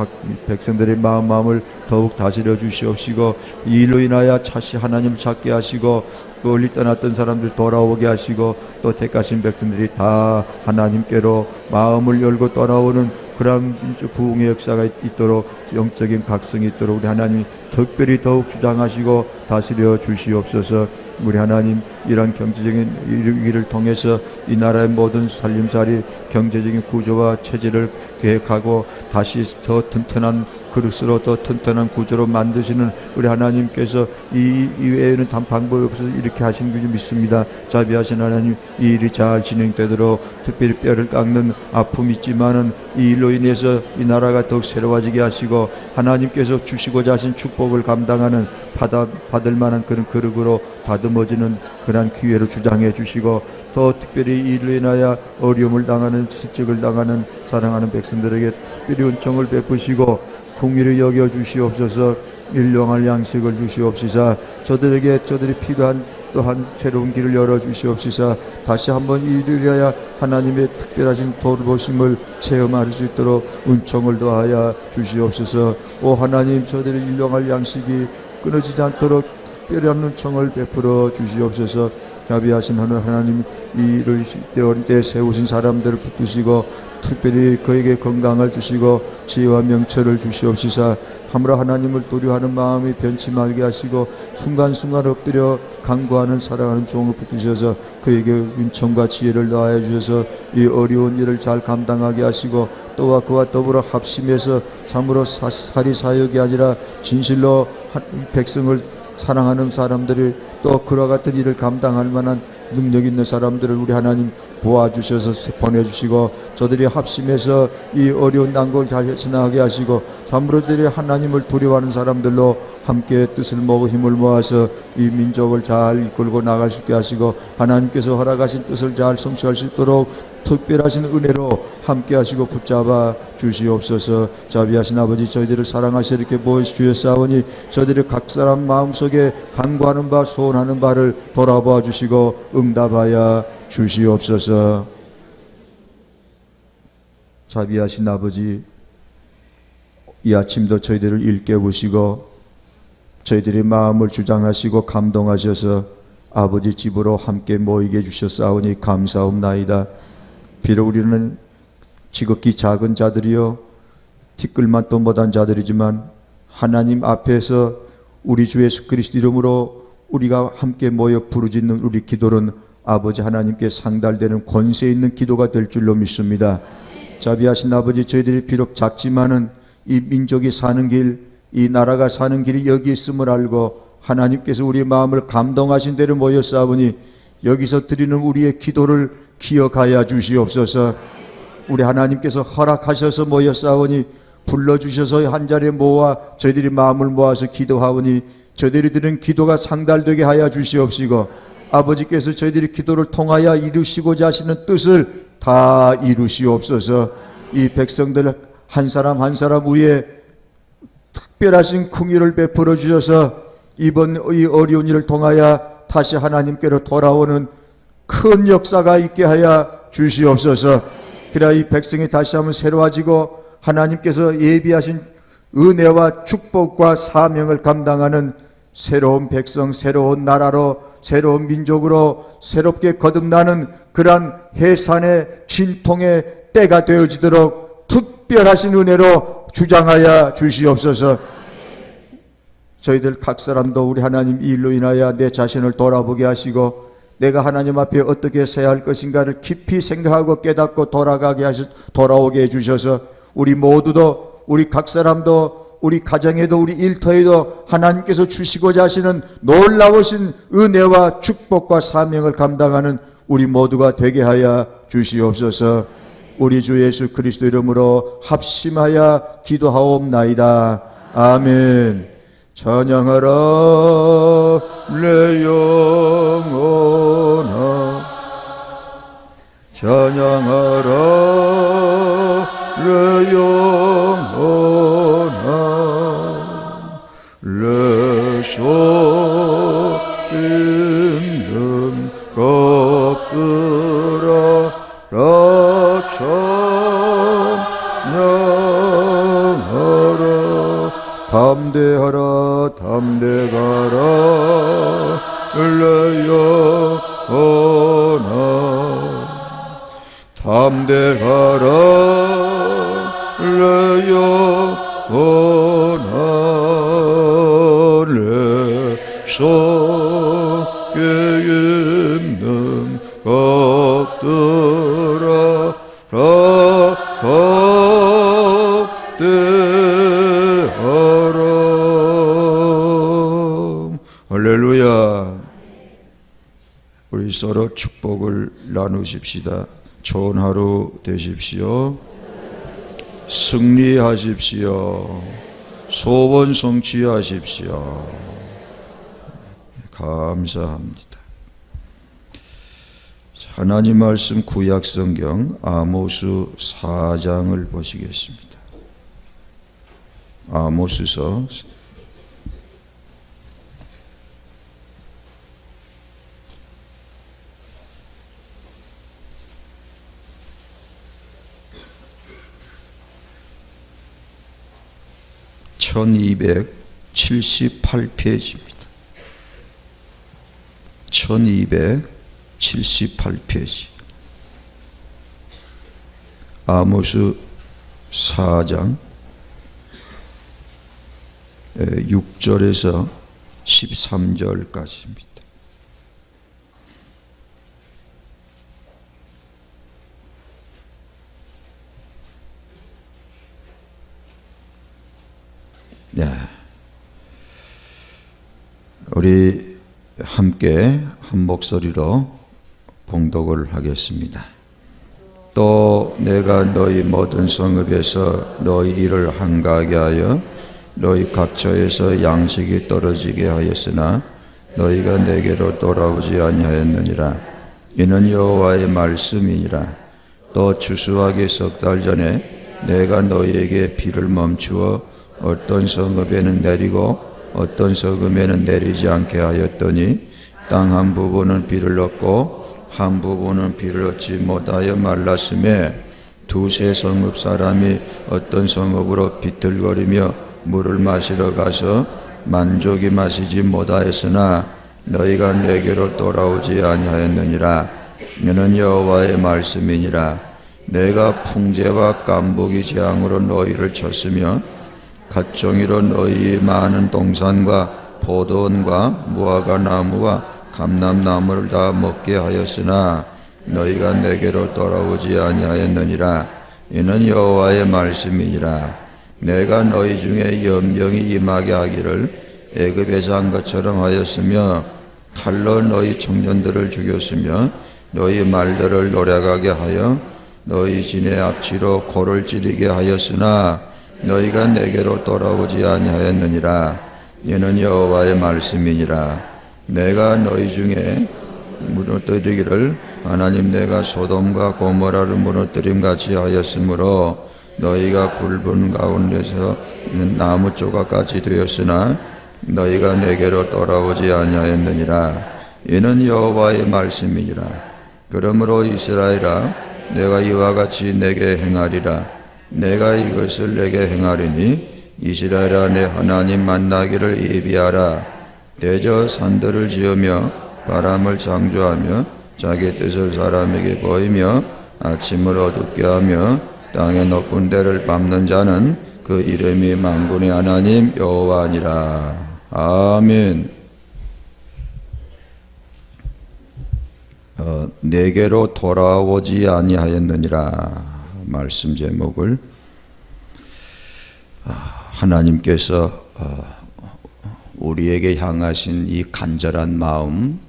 백성들의 마음을 더욱 다스려 주시옵시고 이 일로 인하여 다시 하나님을 찾게 하시고 멀리 떠났던 사람들 돌아오게 하시고 또 택하신 백성들이 다 하나님께로 마음을 열고 돌아오는 그런 민족 부흥의 역사가 있도록 영적인 각성이 있도록 우리 하나님 특별히 더욱 주장하시고 다스려 주시옵소서. 우리 하나님, 이러한 경제적인 일을 통해서 이 나라의 모든 살림살이 경제적인 구조와 체제를 계획하고 다시 더 튼튼한 그릇으로 더 튼튼한 구조로 만드시는 우리 하나님께서 이 외에는 단 방법이 없어서 이렇게 하신 줄 믿습니다. 자비하신 하나님, 이 일이 잘 진행되도록 특별히 뼈를 깎는 아픔이 있지만은 이 일로 인해서 이 나라가 더욱 새로워지게 하시고 하나님께서 주시고자 하신 축복을 감당하는 받을 만한 그런 그릇으로 다듬어지는 그런 기회로 주장해 주시고 더 특별히 이 일로 인하여 어려움을 당하는 실직을 당하는 사랑하는 백성들에게 특별히 은총을 베푸시고 긍휼히 여겨 주시옵소서. 일용할 양식을 주시옵시사 저들이 필요한 또한 새로운 길을 열어 주시옵시사 다시 한번 이 일을 위하여 하나님의 특별하신 돌보심을 체험할 수 있도록 은총을 더하여 주시옵소서. 오 하나님, 저들이 일용할 양식이 끊어지지 않도록 특별한 은총을 베풀어 주시옵소서. 자비하신 하나님, 이를 때 세우신 사람들을 붙드시고 특별히 그에게 건강을 주시고 지혜와 명철을 주시옵시사 함으로 하나님을 두려워하는 마음이 변치 말게 하시고 순간순간 엎드려 간구하는 사랑하는 종을 붙드셔서 그에게 은총과 지혜를 더하여 주셔서 이 어려운 일을 잘 감당하게 하시고 또한 그와 더불어 합심해서 참으로 사리사욕이 아니라 진실로 백성을 사랑하는 사람들이 또 그와 같은 일을 감당할 만한 능력 있는 사람들을 우리 하나님 도와주셔서 보내주시고 저들이 합심해서 이 어려운 난국을 잘 헤쳐나가게 하시고 참으로 저들이 하나님을 두려워하는 사람들로 함께 뜻을 모으고 힘을 모아서 이 민족을 잘 이끌고 나갈 수 있게 하시고 하나님께서 허락하신 뜻을 잘 성취할 수 있도록 특별하신 은혜로 함께 하시고 붙잡아 주시옵소서. 자비하신 아버지, 저희들을 사랑하시 이렇게 모여주셨사오니 저희들이 각 사람 마음속에 간구하는 바 소원하는 바를 돌아보아 주시고 응답하여 주시옵소서. 자비하신 아버지, 이 아침도 저희들을 일깨우시고 저희들의 마음을 주장하시고 감동하셔서 아버지 집으로 함께 모이게 해주셨사오니 감사옵나이다. 비록 우리는 지극히 작은 자들이요 티끌만도 못한 자들이지만 하나님 앞에서 우리 주 예수 그리스도 이름으로 우리가 함께 모여 부르짖는 우리 기도는 아버지 하나님께 상달되는 권세 있는 기도가 될 줄로 믿습니다. 자비하신 아버지, 저희들이 비록 작지만은 이 민족이 사는 길, 이 나라가 사는 길이 여기 있음을 알고 하나님께서 우리의 마음을 감동하신 대로 모였사오니 여기서 드리는 우리의 기도를 기억하여 주시옵소서. 우리 하나님께서 허락하셔서 모였사오니 불러주셔서 한자리에 모아 저희들이 마음을 모아서 기도하오니 저희들이 드리는 기도가 상달되게 하여 주시옵시고 아버지께서 저희들이 기도를 통하여 이루시고자 하시는 뜻을 다 이루시옵소서. 이 백성들 한 사람 한 사람 위에 특별하신 긍휼을 베풀어 주셔서 이번 이 어려운 일을 통하여 다시 하나님께로 돌아오는 큰 역사가 있게 하여 주시옵소서. 그래야 이 백성이 다시 한번 새로워지고 하나님께서 예비하신 은혜와 축복과 사명을 감당하는 새로운 백성, 새로운 나라로, 새로운 민족으로 새롭게 거듭나는 그러한 해산의 진통의 때가 되어지도록 특별하신 은혜로 주장하여 주시옵소서. 저희들 각 사람도 우리 하나님 이 일로 인하여 내 자신을 돌아보게 하시고 내가 하나님 앞에 어떻게 서야 할 것인가를 깊이 생각하고 깨닫고 돌아오게 해주셔서 우리 모두도, 우리 각 사람도, 우리 가정에도, 우리 일터에도 하나님께서 주시고자 하시는 놀라우신 은혜와 축복과 사명을 감당하는 우리 모두가 되게 하여 주시옵소서. 우리 주 예수 그리스도 이름으로 합심하여 기도하옵나이다. 아멘. 찬양하라 내 영혼아, 찬양하라 내 영혼아, 내 손 있는 것들아 나 찬양하라. 담대하라 담대가라 내 영혼아, 담대하라 내 영혼아, 내 속에 있는 것들아 할렐루야. 우리 서로 축복을 나누십시다. 좋은 하루 되십시오. 승리하십시오. 소원 성취하십시오. 감사합니다. 하나님 말씀 구약 성경 아모스 4장을 보시겠습니다. 아모스서 1278페이지입니다. 1278페이지 78페이지. 아모스 4장 6절에서 13절까지입니다. 네. 우리 함께 한 목소리로 봉독을 하겠습니다. 또 내가 너희 모든 성읍에서 너희 일을 한가하게 하여 너희 각처에서 양식이 떨어지게 하였으나 너희가 내게로 돌아오지 아니하였느니라. 이는 여호와의 말씀이니라. 또 추수하기 석 달 전에 내가 너희에게 비를 멈추어 어떤 성읍에는 내리고 어떤 성읍에는 내리지 않게 하였더니 땅 한 부분은 비를 얻고 한 부분은 비를 얻지 못하여 말랐음에 두세 성읍 사람이 어떤 성읍으로 비틀거리며 물을 마시러 가서 만족이 마시지 못하였으나 너희가 내게로 돌아오지 아니하였느니라. 이는 여호와의 말씀이니라. 내가 풍제와 깐복이 재앙으로 너희를 쳤으며 갓종이로 너희의 많은 동산과 포도원과 무화과 나무와 감람나무를 다 먹게 하였으나 너희가 내게로 돌아오지 아니하였느니라. 이는 여호와의 말씀이니라. 내가 너희 중에 연병이 임하게 하기를 애굽에서 한 것처럼 하였으며 칼로 너희 청년들을 죽였으며 너희 말들을 노략하게 하여 너희 진의 앞치로 골을 찌르게 하였으나 너희가 내게로 돌아오지 아니하였느니라. 이는 여호와의 말씀이니라. 내가 너희 중에 무너뜨리기를 하나님 내가 소돔과 고모라를 무너뜨림 같이 하였으므로 너희가 붉은 가운데서 나무 조각같이 되었으나 너희가 내게로 돌아오지 아니하였느니라. 이는 여호와의 말씀이니라. 그러므로 이스라엘아, 내가 이와 같이 내게 행하리라. 내가 이것을 내게 행하리니 이스라엘아, 내 하나님 만나기를 예비하라. 대저 산들을 지으며 바람을 창조하며 자기 뜻을 사람에게 보이며 아침을 어둡게 하며 땅의 높은 데를 밟는 자는 그 이름이 만군의 하나님 여호와니라. 아멘. 내게로 돌아오지 아니하였느니라. 말씀 제목을 하나님께서 우리에게 향하신 이 간절한 마음,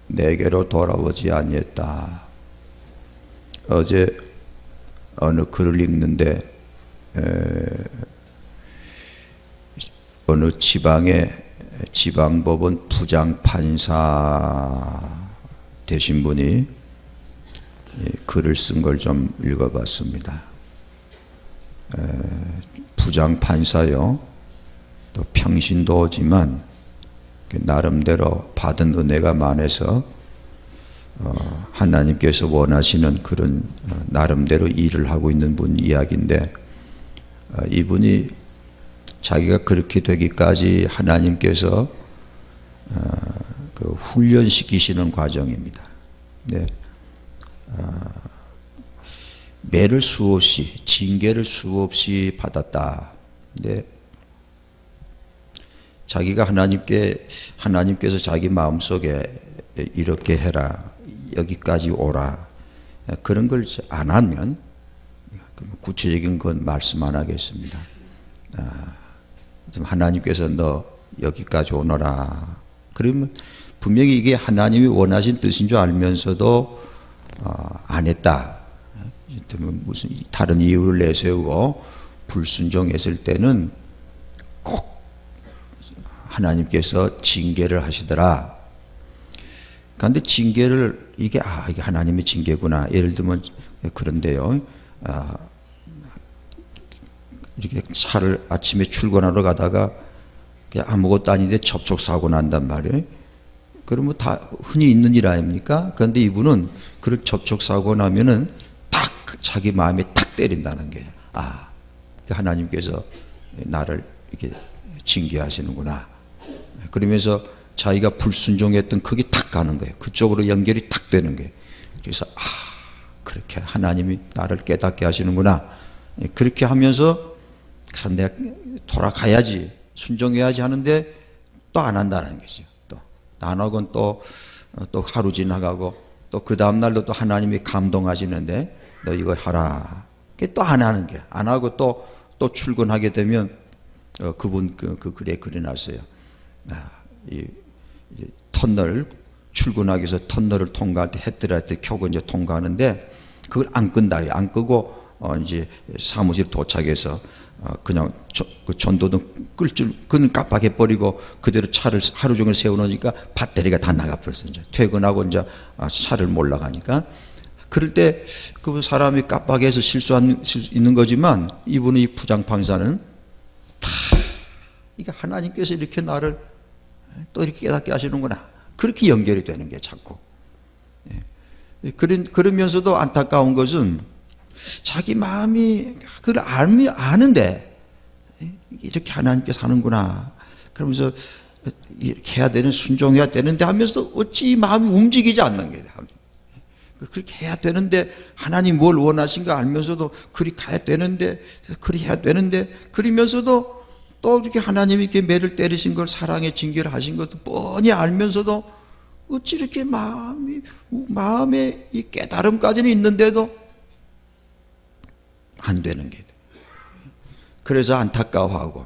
내게로 돌아오지 아니했다. 어제 어느 글을 읽는데 어느 지방의 지방법원 부장판사 되신 분이 글을 쓴 걸 좀 읽어봤습니다. 부장판사요. 또 평신도지만 나름대로 받은 은혜가 많아서 하나님께서 원하시는 그런 나름대로 일을 하고 있는 분 이야기인데 이분이 자기가 그렇게 되기까지 하나님께서 그 훈련시키시는 과정입니다. 네. 매를 수없이 징계를 수없이 받았다. 네. 자기가 하나님께서 자기 마음속에 이렇게 해라, 여기까지 오라, 그런 걸 안 하면 구체적인 건 말씀 안 하겠습니다. 하나님께서 너 여기까지 오너라. 그러면 분명히 이게 하나님이 원하신 뜻인 줄 알면서도 안 했다. 무슨 다른 이유를 내세우고 불순종했을 때는 꼭 하나님께서 징계를 하시더라. 그런데 징계를 이게 하나님의 징계구나. 예를 들면 그런데요. 이렇게 차를 아침에 출근하러 가다가 아무것도 아닌데 접촉사고 난단 말이에요. 그러면 다 흔히 있는 일 아닙니까? 그런데 이분은 그런 접촉사고 나면은 딱 자기 마음에 탁 때린다는 게, 하나님께서 나를 이렇게 징계하시는구나. 그러면서 자기가 불순종했던 거기 탁 가는 거예요. 그쪽으로 연결이 탁 되는 거예요. 그래서 그렇게 하나님이 나를 깨닫게 하시는구나. 그렇게 하면서 내가 돌아가야지, 순종해야지 하는데 또 안 한다는 거죠. 또 안 하고는 또 하루 지나가고 또 그 다음날도 또 하나님이 감동하시는데 너 이거 하라. 또 안 하는 게, 안 하고 또 출근하게 되면 그분 그 글에 글이 났어요. 이 터널 출근하기 위해서 터널을 통과할 때 헤드라이트 켜고 이제 통과하는데 그걸 안 끈다. 안 끄고 이제 사무실 도착해서 그냥 그 전도등 그는 깜빡해 버리고 그대로 차를 하루 종일 세워놓으니까 배터리가 다 나가버렸어요. 이제 퇴근하고 이제 차를 몰라가니까. 그럴 때 그 사람이 깜빡해서 실수한 있는 거지만 이분은, 이 부장판사는 다 이게 하나님께서 이렇게 나를 또 이렇게 깨닫게 하시는구나. 그렇게 연결이 되는 게 자꾸. 그러면서도 안타까운 것은 자기 마음이 그걸 아는데 이렇게 하나님께서 하는구나. 그러면서 이렇게 해야 되는, 순종해야 되는데 하면서 어찌 마음이 움직이지 않는 거예요. 그렇게 해야 되는데 하나님 뭘 원하신가 알면서도 그리 가야 되는데, 그리 해야 되는데, 그러면서도 또 이렇게 하나님이 이렇게 매를 때리신 걸, 사랑의 징계를 하신 것도 뻔히 알면서도 어찌 이렇게 마음에 이 깨달음까지는 있는데도 안 되는 게. 그래서 안타까워하고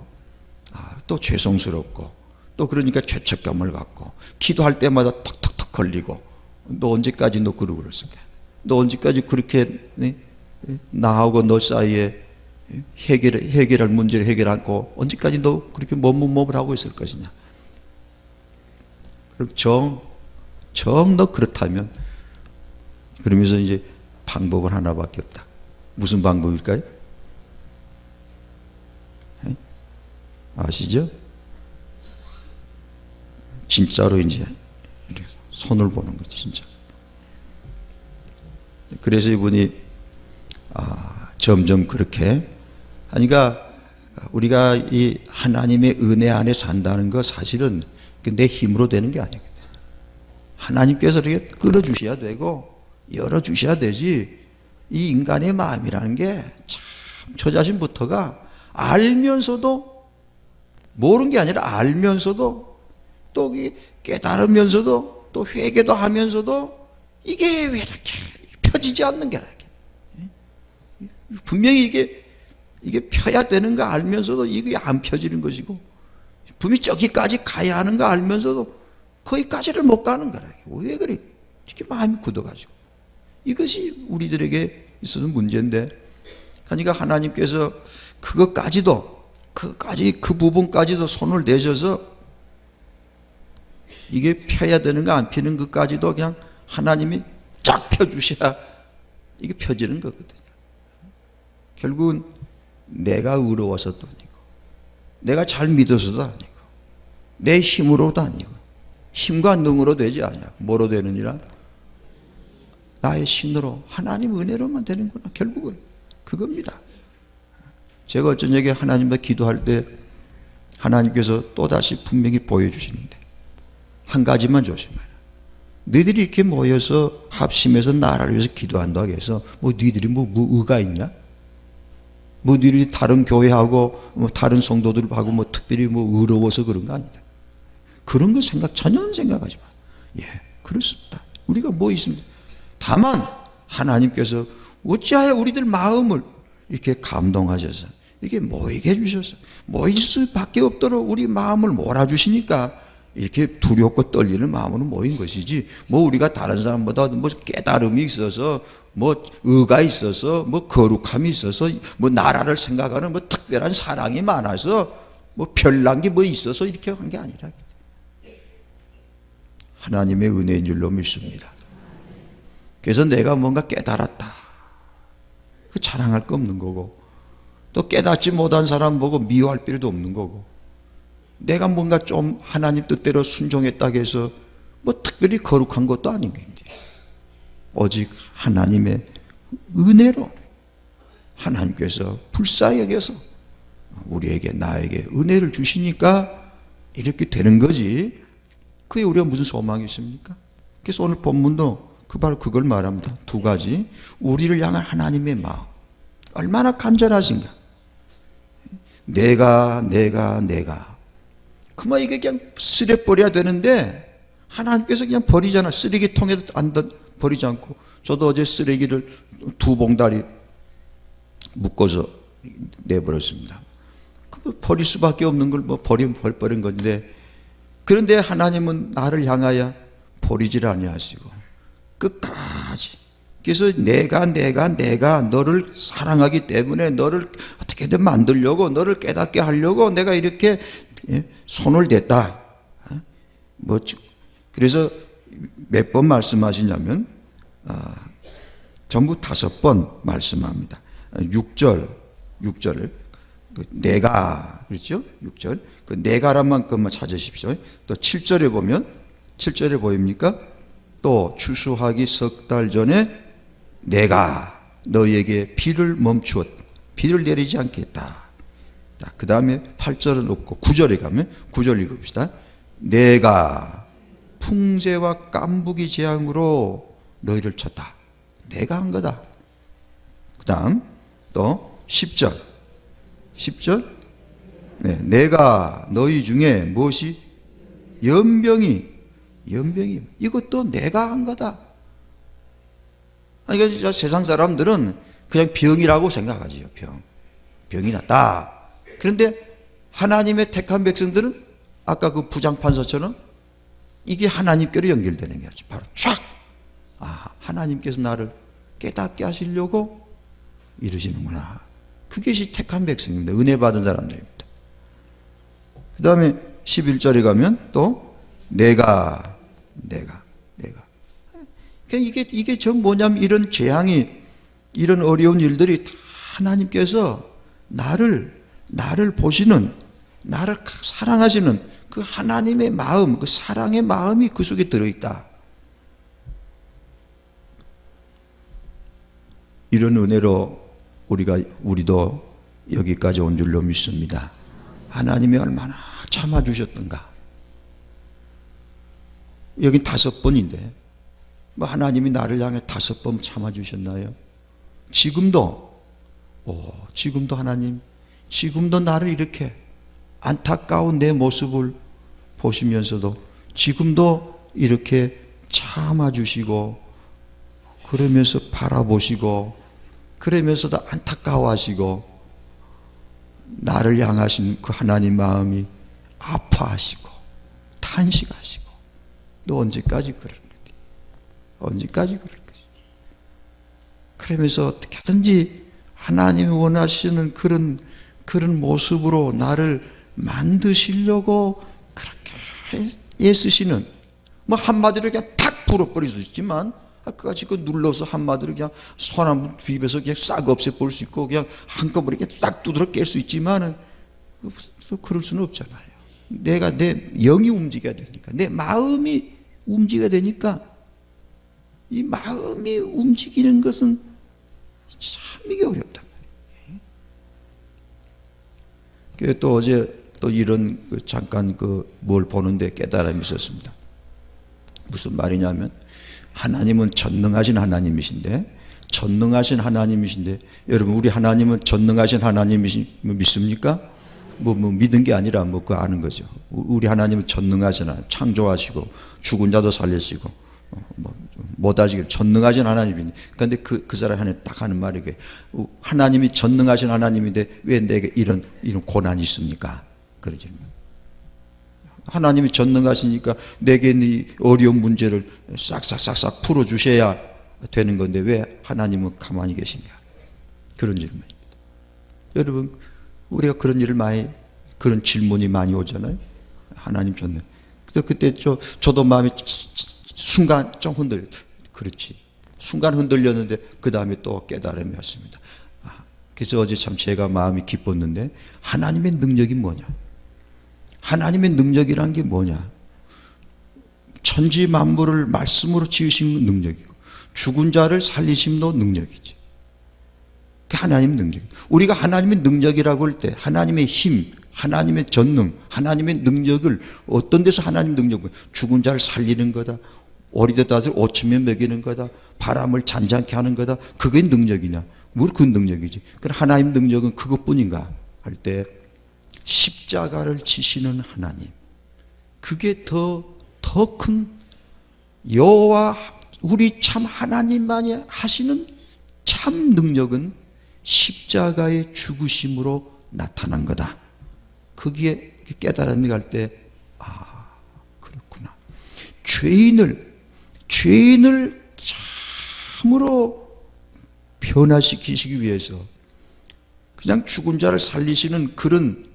또 죄송스럽고 또 그러니까 죄책감을 갖고 기도할 때마다 턱턱턱 걸리고, 너 언제까지 너 그러고 그랬을까? 너 언제까지 그렇게 나하고 너 사이에 해결할 문제를 해결 않고 언제까지 너 그렇게 머뭇머뭇 하고 있을 것이냐? 그럼 정 너 그렇다면, 그러면서 이제 방법은 하나밖에 없다. 무슨 방법일까요? 아시죠? 진짜로 이제 손을 보는 거죠, 진짜. 그래서 이분이 점점 그렇게 하니까, 우리가 이 하나님의 은혜 안에 산다는 거 사실은 내 힘으로 되는 게 아니거든. 하나님께서 이렇게 끌어주셔야 되고 열어주셔야 되지. 이 인간의 마음이라는 게 참 저 자신부터가 알면서도, 모르는 게 아니라 알면서도, 또 깨달으면서도, 또 회개도 하면서도 이게 왜 이렇게 펴지지 않는 게 이렇게. 분명히 이게 펴야 되는 거 알면서도 이게 안 펴지는 것이고, 분명히 저기까지 가야 하는 거 알면서도 거기까지를 못 가는 거라. 왜 그래? 이렇게 마음이 굳어가지고. 이것이 우리들에게 있어서 문제인데, 그러니까 하나님께서 그 부분까지도 손을 내셔서 이게 펴야 되는 거 안 펴는 것까지도 그냥 하나님이 쫙 펴주셔야 이게 펴지는 거거든요. 결국은 내가 의로워서도 아니고, 내가 잘 믿어서도 아니고, 내 힘으로도 아니고, 힘과 능으로 되지 않냐. 뭐로 되느니라? 나의 신으로, 하나님 은혜로만 되는구나. 결국은 그겁니다. 제가 어쩌냐게 하나님과 기도할 때 하나님께서 또다시 분명히 보여주시는데, 한 가지만 조심해라. 너희들이 이렇게 모여서 합심해서 나라를 위해서 기도한다고 해서 너희들이 뭐 의가 있냐? 너희들이 다른 교회하고 다른 성도들하고 특별히 의로워서 그런 거 아니다. 그런 거 전혀 생각하지 마. 그렇습니다. 우리가 뭐 있습니다. 다만 하나님께서 어찌하여 우리들 마음을 이렇게 감동하셔서 이렇게 모이게 해주셔서 모일 수밖에 없도록 우리 마음을 몰아주시니까 이렇게 두렵고 떨리는 마음으로 모인 것이지, 우리가 다른 사람보다 깨달음이 있어서, 의가 있어서, 거룩함이 있어서, 나라를 생각하는 특별한 사랑이 많아서, 별난 게 있어서 이렇게 한 게 아니라 하나님의 은혜인 줄로 믿습니다. 그래서 내가 뭔가 깨달았다, 그 자랑할 거 없는 거고, 또 깨닫지 못한 사람 보고 미워할 필요도 없는 거고, 내가 뭔가 좀 하나님 뜻대로 순종했다고 해서 특별히 거룩한 것도 아닌 겁니다. 오직 하나님의 은혜로 하나님께서 불쌍히 여겨서 우리에게, 나에게 은혜를 주시니까 이렇게 되는 거지. 그게 우리가 무슨 소망이 있습니까? 그래서 오늘 본문도 바로 그걸 말합니다. 두 가지. 우리를 향한 하나님의 마음. 얼마나 간절하신가. 내가. 그만 이게 그냥 쓰레 버려야 되는데 하나님께서 그냥 버리잖아. 쓰레기통에도 안 버리지 않고. 저도 어제 쓰레기를 2봉다리 묶어서 내버렸습니다. 버릴 수밖에 없는 걸 뭐 버린 건데, 그런데 하나님은 나를 향하여 버리질 아니하시고 끝까지. 그래서 내가 너를 사랑하기 때문에 너를 어떻게든 만들려고, 너를 깨닫게 하려고 내가 이렇게 손을 댔다. 그래서 몇 번 말씀하시냐면 전부 5번 말씀합니다. 6절 내가, 그렇죠? 6절 그 내가란 만큼만 찾으십시오. 또 7절에 보면, 7절에 보입니까? 또 추수하기 3달 전에 내가 너희에게 비를 멈추었다. 비를 내리지 않겠다. 그 다음에 8절은 없고 9절에 가면 9절 읽읍시다. 내가 풍재와 깐부기 재앙으로 너희를 쳤다. 내가 한 거다. 그 다음 또 10절 네, 내가 너희 중에 무엇이 연병이 이것도 내가 한 거다. 그러니까 세상 사람들은 그냥 병이라고 생각하지요. 병이 났다. 그런데 하나님의 택한 백성들은 아까 그 부장판사처럼 이게 하나님께로 연결되는 거죠. 바로 쫙! 하나님께서 나를 깨닫게 하시려고 이러시는구나. 그것이 택한 백성입니다. 은혜 받은 사람들입니다. 그 다음에 11절에 가면 또 내가 이게 전 뭐냐면, 이런 재앙이, 이런 어려운 일들이 다 하나님께서 나를 보시는, 나를 사랑하시는 그 하나님의 마음, 그 사랑의 마음이 그 속에 들어있다. 이런 은혜로 우리도 여기까지 온 줄로 믿습니다. 하나님이 얼마나 참아주셨던가. 여긴 5번인데 뭐 하나님이 나를 향해 5번 참아주셨나요? 지금도 하나님, 지금도 나를 이렇게 안타까운 내 모습을 보시면서도 지금도 이렇게 참아주시고, 그러면서 바라보시고, 그러면서도 안타까워하시고, 나를 향하신 그 하나님 마음이 아파하시고 탄식하시고, 너 언제까지 그럴 거지? 언제까지 그럴 거지? 그러면서 어떻게든지 하나님이 원하시는 그런 모습으로 나를 만드시려고 그렇게 애쓰시는, 뭐 한마디로 그냥 탁 불어버릴 수 있지만, 그같이 그 눌러서 한마디로 그냥 손 한번 비벼서 그냥 싹 없애버릴 수 있고, 그냥 한꺼번에 이렇게 딱 두드러 깰 수 있지만은 그럴 수는 없잖아요. 내 영이 움직여야 되니까, 내 마음이 움직여야 되니까, 이 마음이 움직이는 것은 참 이게 어렵단 말이에요. 또 어제 또 이런 잠깐 뭘 보는데 깨달음이 있었습니다. 무슨 말이냐면, 하나님은 전능하신 하나님이신데, 여러분, 우리 하나님은 전능하신 하나님이신 믿습니까? 뭐 믿은 게 아니라 그거 아는 거죠. 우리 하나님은 전능하신 하나님, 창조하시고 죽은 자도 살리시고 못하시길 전능하신 하나님이니. 그런데 그 사람 하나님 딱 하는 말이 그게, 하나님이 전능하신 하나님인데 왜 내게 이런 고난이 있습니까? 그러지. 하나님이 전능하시니까 내게 이 어려운 문제를 싹싹 풀어주셔야 되는 건데 왜 하나님은 가만히 계시냐. 그런 질문입니다. 여러분, 우리가 그런 질문이 많이 오잖아요. 하나님 전능. 그때 저도 마음이 순간 좀 그렇지. 순간 흔들렸는데 그 다음에 또 깨달음이 왔습니다. 그래서 어제 참 제가 마음이 기뻤는데, 하나님의 능력이 뭐냐? 하나님의 능력이란 게 뭐냐? 천지 만물을 말씀으로 지으신 능력이고, 죽은 자를 살리심도 능력이지. 그게 하나님의 능력. 우리가 하나님의 능력이라고 할 때, 하나님의 힘, 하나님의 전능, 하나님의 능력을 어떤 데서 하나님 능력을 죽은 자를 살리는 거다. 어리듯 아들 오치면 먹이는 거다. 바람을 잔잔케 하는 거다. 그게 능력이냐? 뭘 그 능력이지? 그럼 하나님 능력은 그것뿐인가? 할 때 십자가를 지시는 하나님. 그게 더 큰 여호와 우리 참 하나님만이 하시는 참 능력은 십자가의 죽으심으로 나타난 거다. 거기에 깨달음이 갈 때, 아, 그렇구나. 죄인을 참으로 변화시키시기 위해서 그냥 죽은 자를 살리시는 그런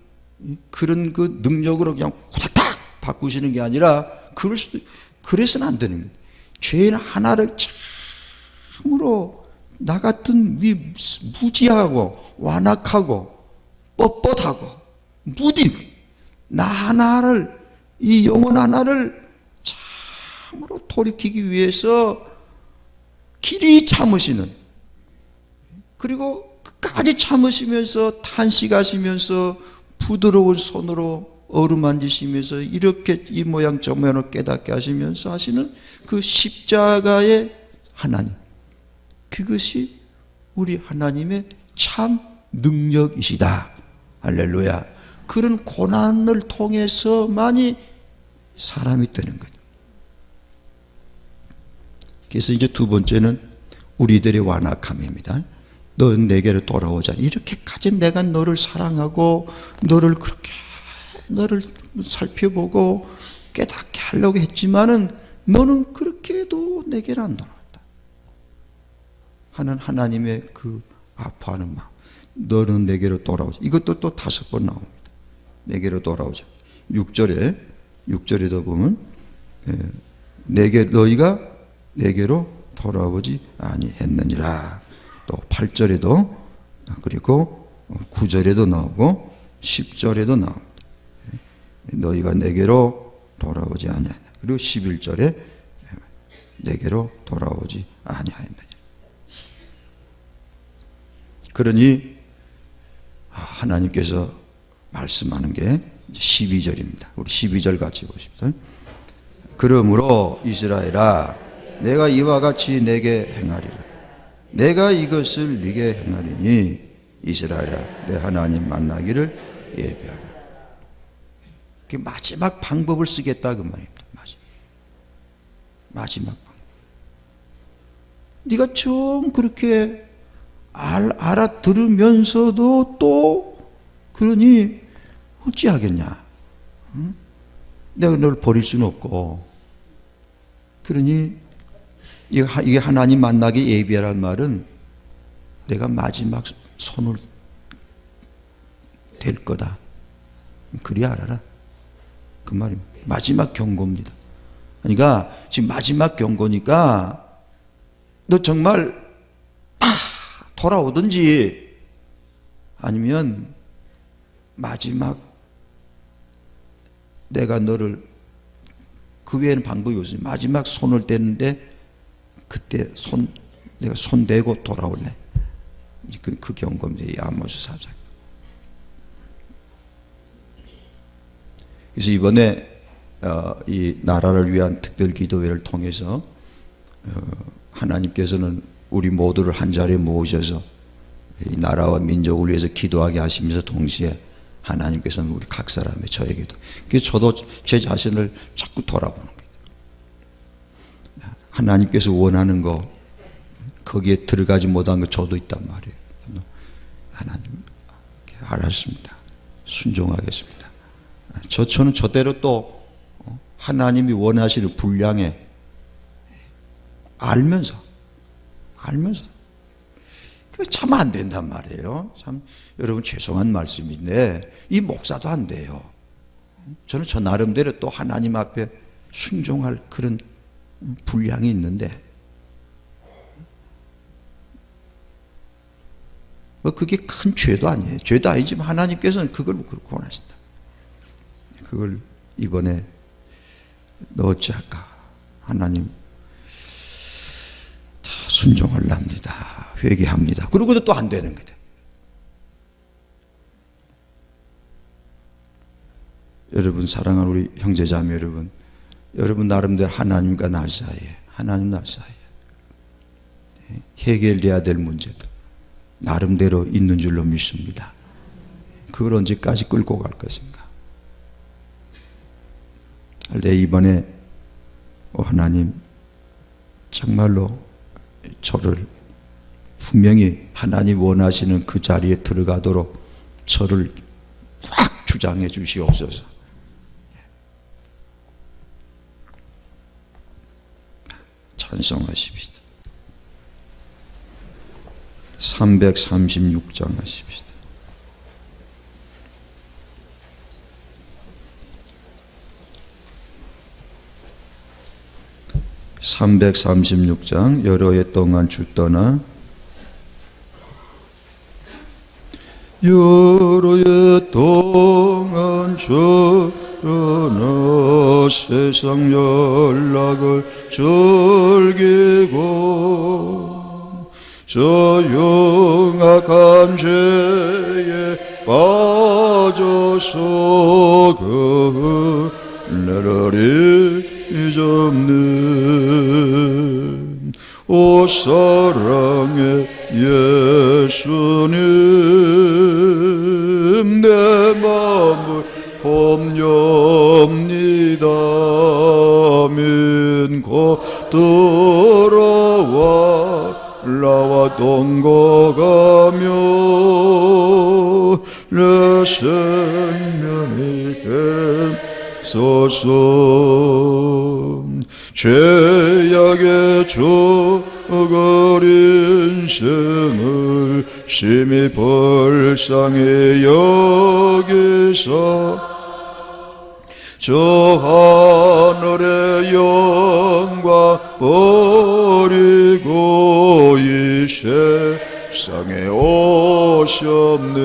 그 능력으로 그냥 후다닥 바꾸시는 게 아니라 그래서는 안 되는 거예요. 죄인 하나를 참으로 나 같은 무지하고 완악하고 뻣뻣하고 무딘 나 하나를 이 영혼 하나를 참으로 돌이키기 위해서 길이 참으시는 그리고 끝까지 참으시면서 탄식하시면서 부드러운 손으로 어루만지시면서 이렇게 이 모양 저 모양을 깨닫게 하시면서 하시는 그 십자가의 하나님, 그것이 우리 하나님의 참 능력이시다. 할렐루야. 그런 고난을 통해서만이 사람이 되는 거죠. 그래서 이제 두 번째는 우리들의 완악함입니다. 너 내게로 돌아오자. 이렇게까지 내가 너를 사랑하고 너를 그렇게 너를 살펴보고 깨닫게 하려고 했지만은 너는 그렇게 해도 내게로 안 돌아왔다 하는 하나님의 그 아파하는 마음. 너는 내게로 돌아오자. 이것도 또 5번 나옵니다. 내게로 돌아오자. 6절에도 보면 너희가 내게로 돌아오지 아니했느니라. 또 8절에도 그리고 9절에도 나오고 10절에도 나옵니다. 너희가 내게로 돌아오지 아니하였느냐. 그리고 11절에 내게로 돌아오지 아니하였느냐. 그러니 하나님께서 말씀하는 게 12절입니다. 우리 12절 같이 보십시오. 그러므로 이스라엘아 내가 이와 같이 내게 행하리라. 내가 이것을 네게 행하리니 이스라엘아 내 하나님 만나기를 예비하라. 그 마지막 방법을 쓰겠다 그 말입니다. 마지막 방법. 네가 좀 그렇게 알아들으면서도 또 그러니 어찌하겠냐. 응? 내가 널 버릴 수는 없고. 그러니 이게 하나님 만나기 예비하라는 말은 내가 마지막 손을 댈 거다. 그리 알아라. 그 말입니다. 마지막 경고입니다. 그러니까 지금 마지막 경고니까 너 정말 돌아오든지 아니면 마지막 내가 너를 그 외에는 방법이 없으니 마지막 손을 댔는데 그때 내가 손 대고 돌아올래. 그 경고입니다. 이 아모스 4장. 그래서 이번에 이 나라를 위한 특별 기도회를 통해서 하나님께서는 우리 모두를 한 자리에 모으셔서 이 나라와 민족을 위해서 기도하게 하시면서 동시에 하나님께서는 우리 각 사람의 저에게도. 그래서 저도 제 자신을 자꾸 돌아보는 거예요. 하나님께서 원하는 거 거기에 들어가지 못한 거 저도 있단 말이에요. 하나님 알았습니다. 순종하겠습니다. 저는 저대로 또 하나님이 원하시는 분량에 알면서 참 안 된단 말이에요. 참 여러분 죄송한 말씀인데 이 목사도 안 돼요. 저는 저 나름대로 또 하나님 앞에 순종할 그런 분량이 있는데 뭐 그게 큰 죄도 아니에요. 죄도 아니지만 하나님께서는 그걸 그렇게 원하신다. 그걸 이번에 너 어찌할까? 하나님 다 순종하렵니다. 회개합니다. 그러고도 또 안 되는 거죠. 여러분, 사랑하는 우리 형제자매 여러분, 여러분 나름대로 하나님과 나 사이에, 하나님 나 사이에 해결돼야 될 문제도 나름대로 있는 줄로 믿습니다. 그걸 언제까지 끌고 갈 것인가? 내 이번에 하나님 정말로 저를 분명히 하나님 원하시는 그 자리에 들어가도록 저를 꽉 주장해 주시옵소서. 찬송하십시다. 336장 하십시다. 336장 여러 해 동안 주 떠나 여러 해 동안 주 떠나 세상 연락을 즐기고 저 영악한 죄에 빠져서 그 나를 잊었는 오 사랑의 예수님 내 마음을 험렵니다 믿고 돌아와 나와 동거가며 내 생명이 겠소서 죄악의 저걸 인생을 심히 불쌍히 여기서 저 하늘의 영광 버리고 이 세상에 오셨네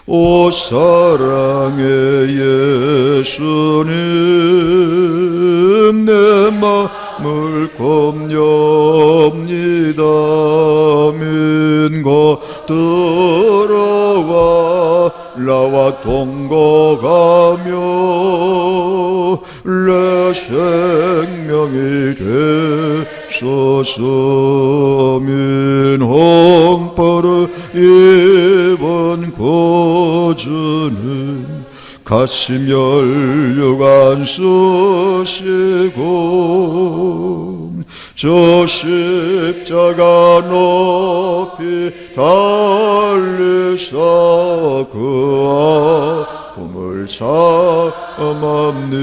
오 사랑의 예수님 내 마음을 곱렵니다 믿고 들어와 나와 동거가며 내 생명이 되소서 민 홍보를 입은 고주는 가슴 열려간 쓰시고 저 십자가 높이 달리사 그 아픔을 삼았네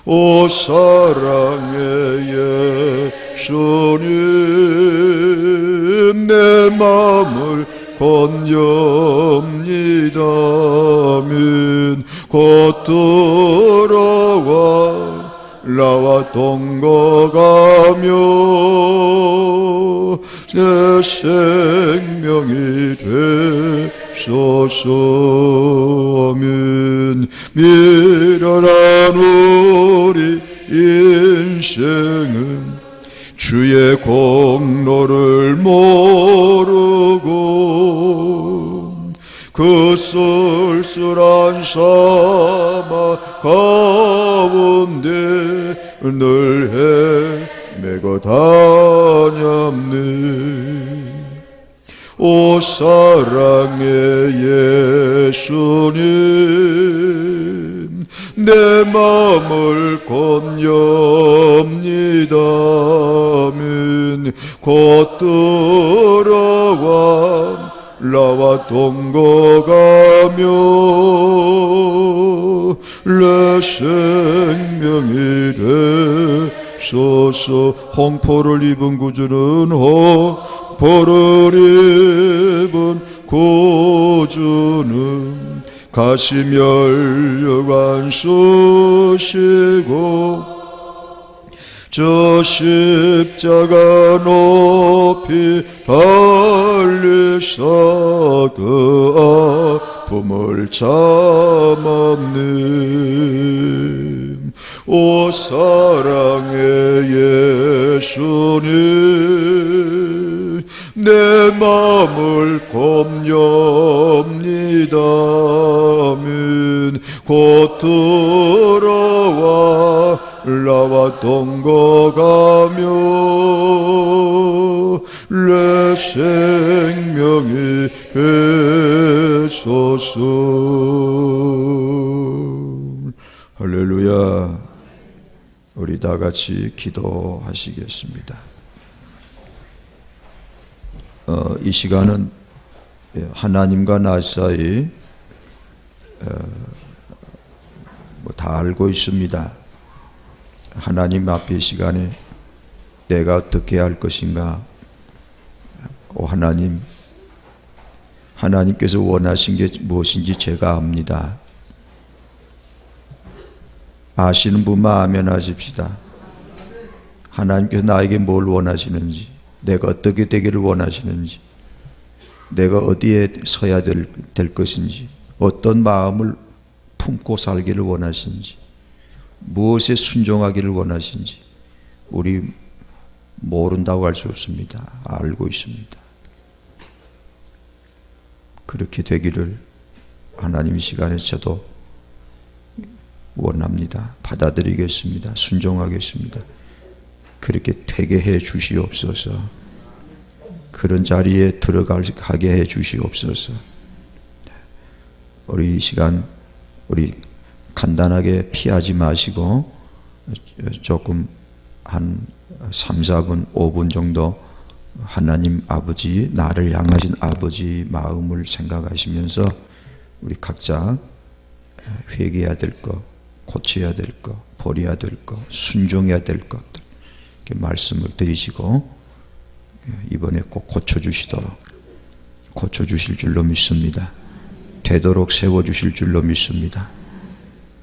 오 사랑의 예수님 내 마음을 건엽니다 곧 들어와 나와 동거가며 내 생명이 되소서 미련한 우리 인생은 주의 공로를 모르고 그 쓸쓸한 사막 가운데 늘 헤매고 다녔네 오 사랑의 예수님 내 마음을 건엽니다 곧 들어와 나와 동거가며 내 생명이 되소서 홍포를 입은 구주는 홍포를 입은 구주는 가슴 열려간 쓰시고 저 십자가 높이 달리사 그 아픔을 참았네 오 사랑의 예수님 내 마음을 곱념니다면 곧 들어와 나와 동거가며 내 생명이 되소서. 할렐루야. 우리 다 같이 기도하시겠습니다. 이 시간은 하나님과 나 사이 다 알고 있습니다. 하나님 앞의 시간에 내가 어떻게 할 것인가? 하나님, 하나님께서 원하신 게 무엇인지 제가 압니다. 아시는 분만 아멘 하십시다. 하나님께서 나에게 뭘 원하시는지, 내가 어떻게 되기를 원하시는지, 내가 어디에 서야 될 것인지, 어떤 마음을 품고 살기를 원하시는지, 무엇에 순종하기를 원하시는지 우리 모른다고 할 수 없습니다. 알고 있습니다. 그렇게 되기를 하나님 시간에 저도 원합니다. 받아들이겠습니다. 순종하겠습니다. 그렇게 되게 해 주시옵소서. 그런 자리에 들어가게 해 주시옵소서. 우리 이 시간 우리 간단하게 피하지 마시고 조금 한 3, 4분, 5분 정도 하나님 아버지, 나를 향하신 아버지 마음을 생각하시면서 우리 각자 회개해야 될 것, 고쳐야 될 것, 버려야 될 것, 순종해야 될 것들 이렇게 말씀을 드리시고 이번에 꼭 고쳐주시도록 고쳐주실 줄로 믿습니다. 되도록 세워주실 줄로 믿습니다.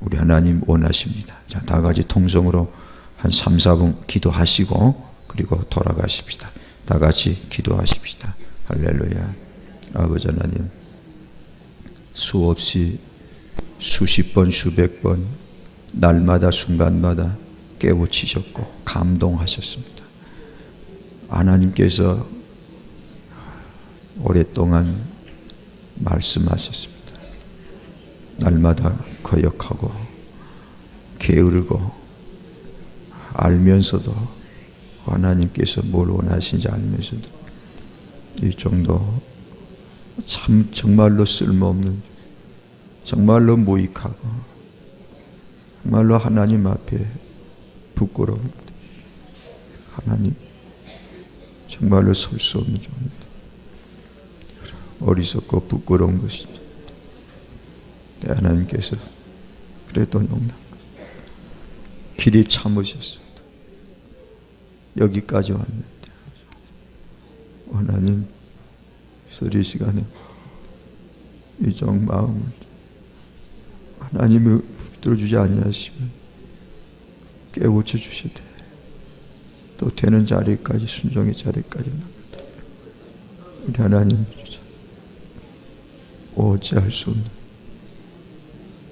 우리 하나님 원하십니다. 자, 다 같이 통성으로 한 3, 4분 기도하시고 그리고 돌아가십시다. 다 같이 기도하십시다. 할렐루야. 아버지 하나님, 수없이 수십 번 수백 번 날마다 순간마다 깨우치셨고 감동하셨습니다. 하나님께서 오랫동안 말씀하셨습니다. 날마다 거역하고 게으르고 알면서도 하나님께서 뭘 원하시는지 알면서도 이 정도 참 정말로 쓸모없는, 정말로 무익하고 정말로 하나님 앞에 부끄러운, 하나님 정말로 설 수 없는 존입니다. 어리석고 부끄러운 것이죠. 하나님께서 그래도 용납, 길이 참으셨습니다. 여기까지 왔는데 하나님 이 시간에 이종 마음을 하나님이 붙들어주지 아니하시면 깨우쳐 주시되 또 되는 자리까지, 순종의 자리까지 나가다 우리 하나님 어찌할 수 없는,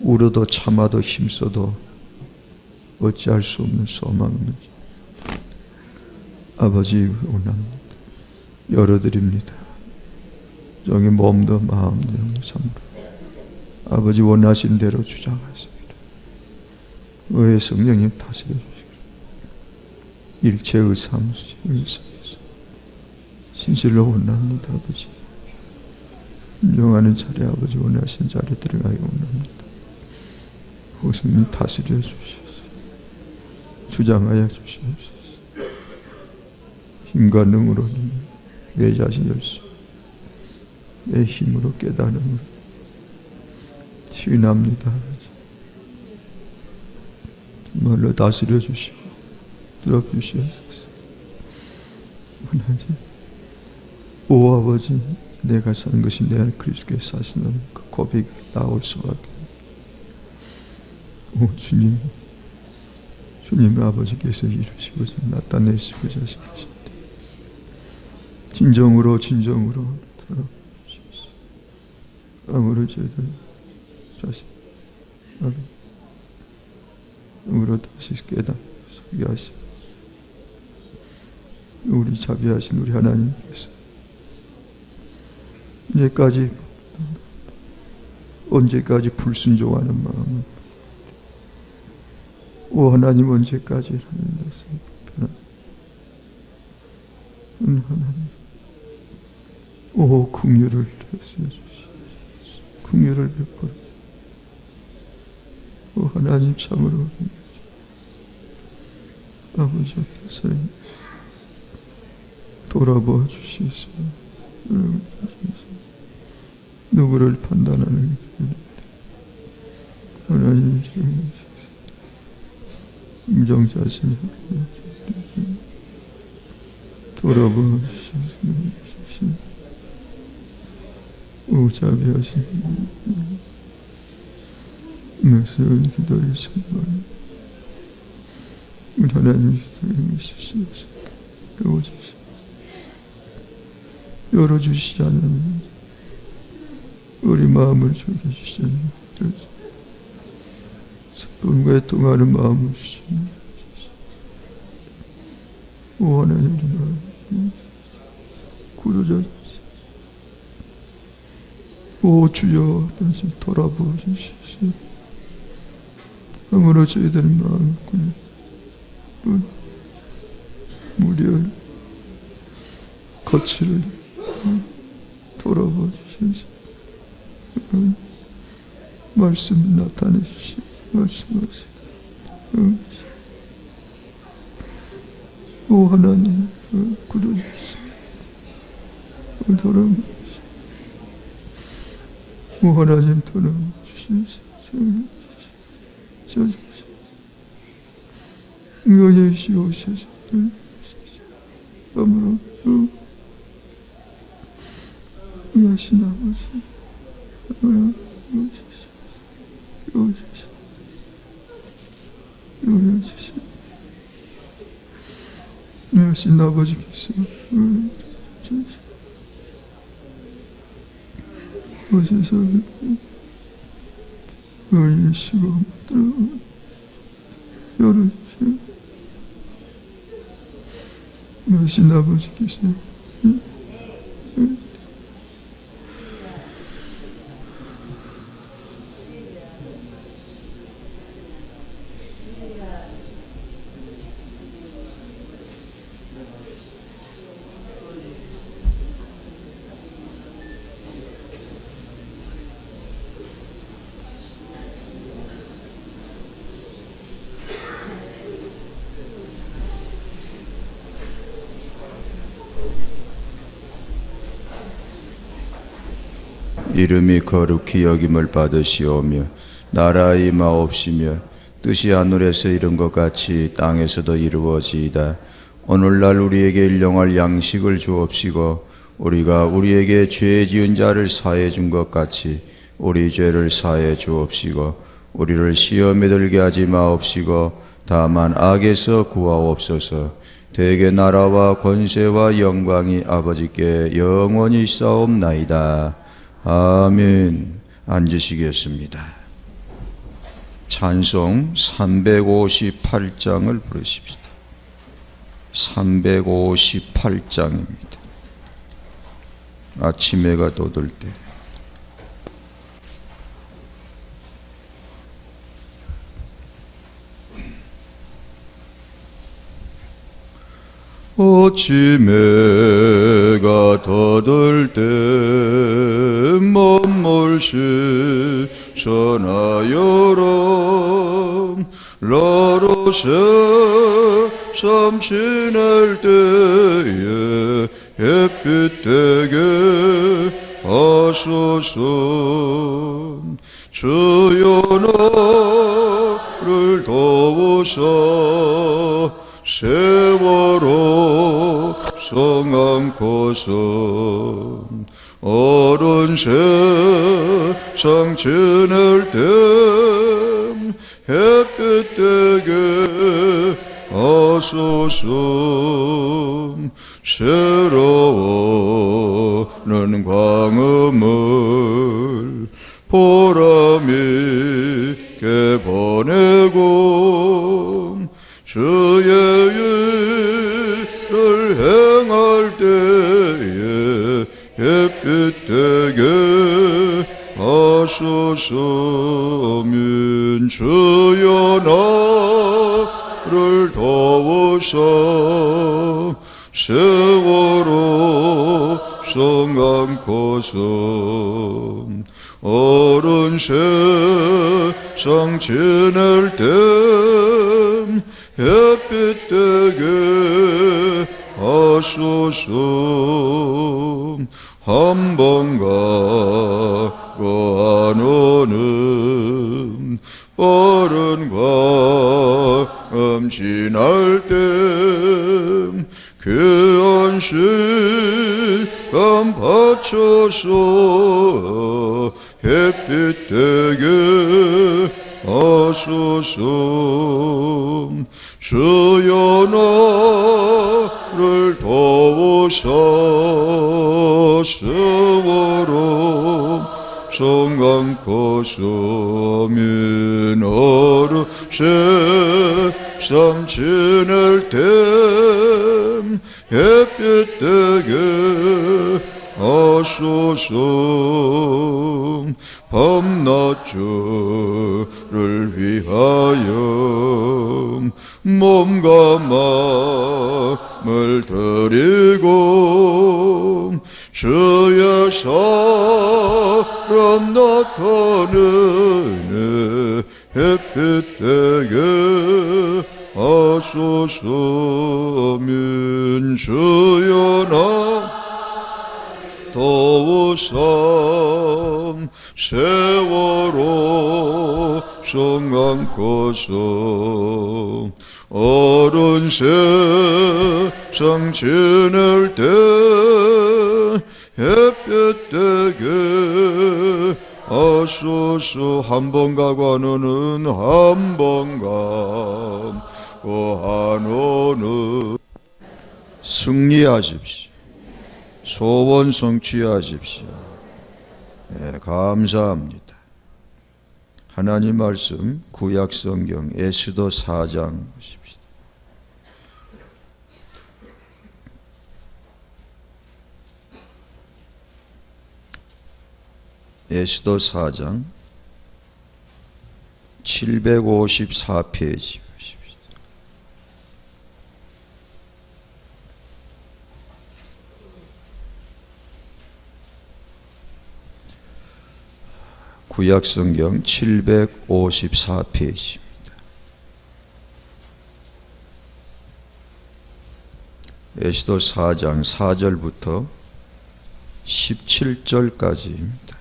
울어도 참아도 힘써도 어찌할 수 없는 소망입니다. 아버지 원합니다. 열어드립니다. 종의 몸도 마음도 삶도 아버지 원하신 대로 주장하십니다. 의의 성령님 다스려 주시고 일체의 삶에서 진실로 원합니다. 아버지 인정하는 자리, 아버지 원하신 자리 들어가기 원합니다. 호수님 다스려 주시옵소서. 주장하여 주시옵소서. 힘과 능으로는 내 자신을 내 힘으로 깨달음으로 시인합니다. 말로 다스려 주시고 들어주시옵소서. 하나님, 오 아버지, 내가 사는 것이 내 안에 그리스도께서 사시는 그 고백이 나올 수밖에. 오 주님, 주님 아버지께서 이루시고자 나타내시고자 하십니다. 진정으로 들어주시옵소서. 아무로 저희들 자신 아무로 다시 깨닫게 하시고 우리 자비하신 우리 하나님께서 언제까지 불순종하는 마음은, 오 하나님, 언제까지 하나님, 오 긍휼을 베풀어, 오 하나님, 참으로 아버지 앞에서 돌아보아 주시소. 누구를 판단하는 하나님, 인정자신 돌아보아 주시소. 오자비하신 무슨 기도를 선포하는 하나님, 열어주시지 않으면 우리 마음을 죽여주시지 않으면 슬픔과 애통하는 마음을 주시면 오 하나님, 구조자 오 주여, 당신 돌아보아 주시소. 아무로 저희들 마음을 무리할 거칠을 돌아보아 주시소. 말씀 나타내 주시오. 말씀하시오. 오 하나님, 구조주시오. 돌아보아 오 하나님, 돌아보아 주시소. 여시오시소. 아무로 여신 아버지, 여신 아버지께서 오셔서 열리시고 열어주시오. 여신 아버지께서 이름이 거룩히 여김을 받으시오며 나라의 임하옵시며 뜻이 하늘에서 이룬 것 같이 땅에서도 이루어지이다. 오늘날 우리에게 일용할 양식을 주옵시고 우리가 우리에게 죄 지은 자를 사해 준 것 같이 우리 죄를 사해 주옵시고 우리를 시험에 들게 하지 마옵시고 다만 악에서 구하옵소서. 대개 나라와 권세와 영광이 아버지께 영원히 있사옵나이다. 아멘. 앉으시겠습니다. 찬송 358장을 부르십시다. 358장입니다. 아침 해가 돋을 때. 아침 해가 돋을 때 몸물시 전하여라. 라로세 삼 지낼 때에 햇빛 되게 하소서. 주여 나를 도우사 세월호 성안고서 어른 세상 지낼 때 햇빛 되게 하소서. 새로워는 광음을 보람있게 보내고 주의 일을 행할 때에 햇빛 되게 성감코서 어른 세상 지낼 때 햇빛 되게 하소서. 한 번 가고 안 오는 빠른 광음 지날 때 귀한 시간 바쳐서 햇빛 되게 하소서. 주여 나를 도우사 세월호 성감코서 민어르 세상 지낼 때 햇빛 되게 하소서. 밤낮 주를 위하여 몸과 마음을 드리고 주의 사람 나타내네 햇빛 되게 하소서. 민주여 나 도우사 세월호 성감코서 어른 세상 지낼 때 햇빛 되게 하소서. 한 번 가고 안 오는 한 번 가고 안 오는 승리하십시오. 소원 성취하십시오. 네, 감사합니다. 하나님 말씀 구약 성경 에스더 4장 보십시다. 에스더 4장 754페이지 보십시다. 구약성경 754페이지입니다. 에스더 4장 4절부터 17절까지입니다.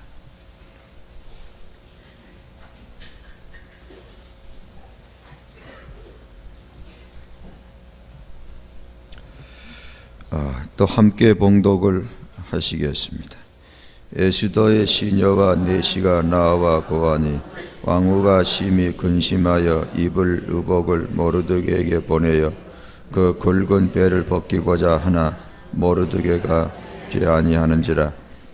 또 함께 봉독을 하시겠습니다. 에스더의 시녀가 내시가 나와 고하니 왕후가 심히 근심하여 입을 의복을 모르드게에게 보내어 그 굵은 배를 벗기고자 하나 모르드게가 아니하는지라.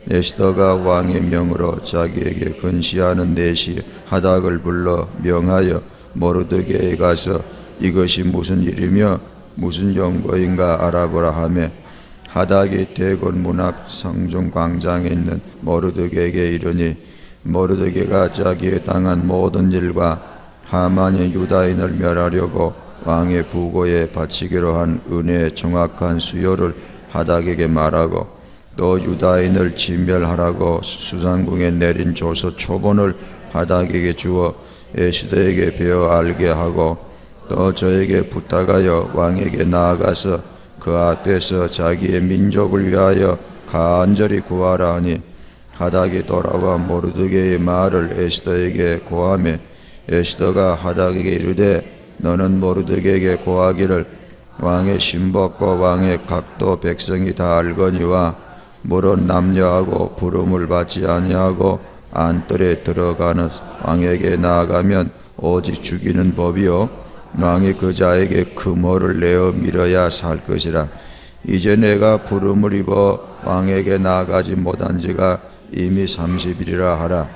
에스더가 왕의 명으로 자기에게 근시하는 내시 하닥을 불러 명하여 모르드게에 가서 이것이 무슨 일이며 무슨 연고인가 알아보라 하며 하닥이 대궐 문 앞 성중 광장에 있는 모르드게에게 이르니 모르드게가 자기에 당한 모든 일과 하만이 유다인을 멸하려고 왕의 부고에 바치기로 한 은혜의 정확한 수요를 하닥에게 말하고 또 유다인을 진멸하라고 수상궁에 내린 조서 초본을 하닥에게 주어 에스더에게 배워 알게 하고 또 저에게 부탁하여 왕에게 나아가서 그 앞에서 자기의 민족을 위하여 간절히 구하라 하니 하닥이 돌아와 모르드게의 말을 에스더에게 고하며 에스더가 하닥에게 이르되 너는 모르드게에게 고하기를 왕의 신복과 왕의 각도 백성이 다 알거니와 물은 남녀하고 부름을 받지 아니하고 안뜰에 들어가는 왕에게 나아가면 오직 죽이는 법이요 왕이 그 자에게 금호를 내어 밀어야 살 것이라. 이제 내가 부름을 입어 왕에게 나아가지 못한 지가 이미 30일이라 하라.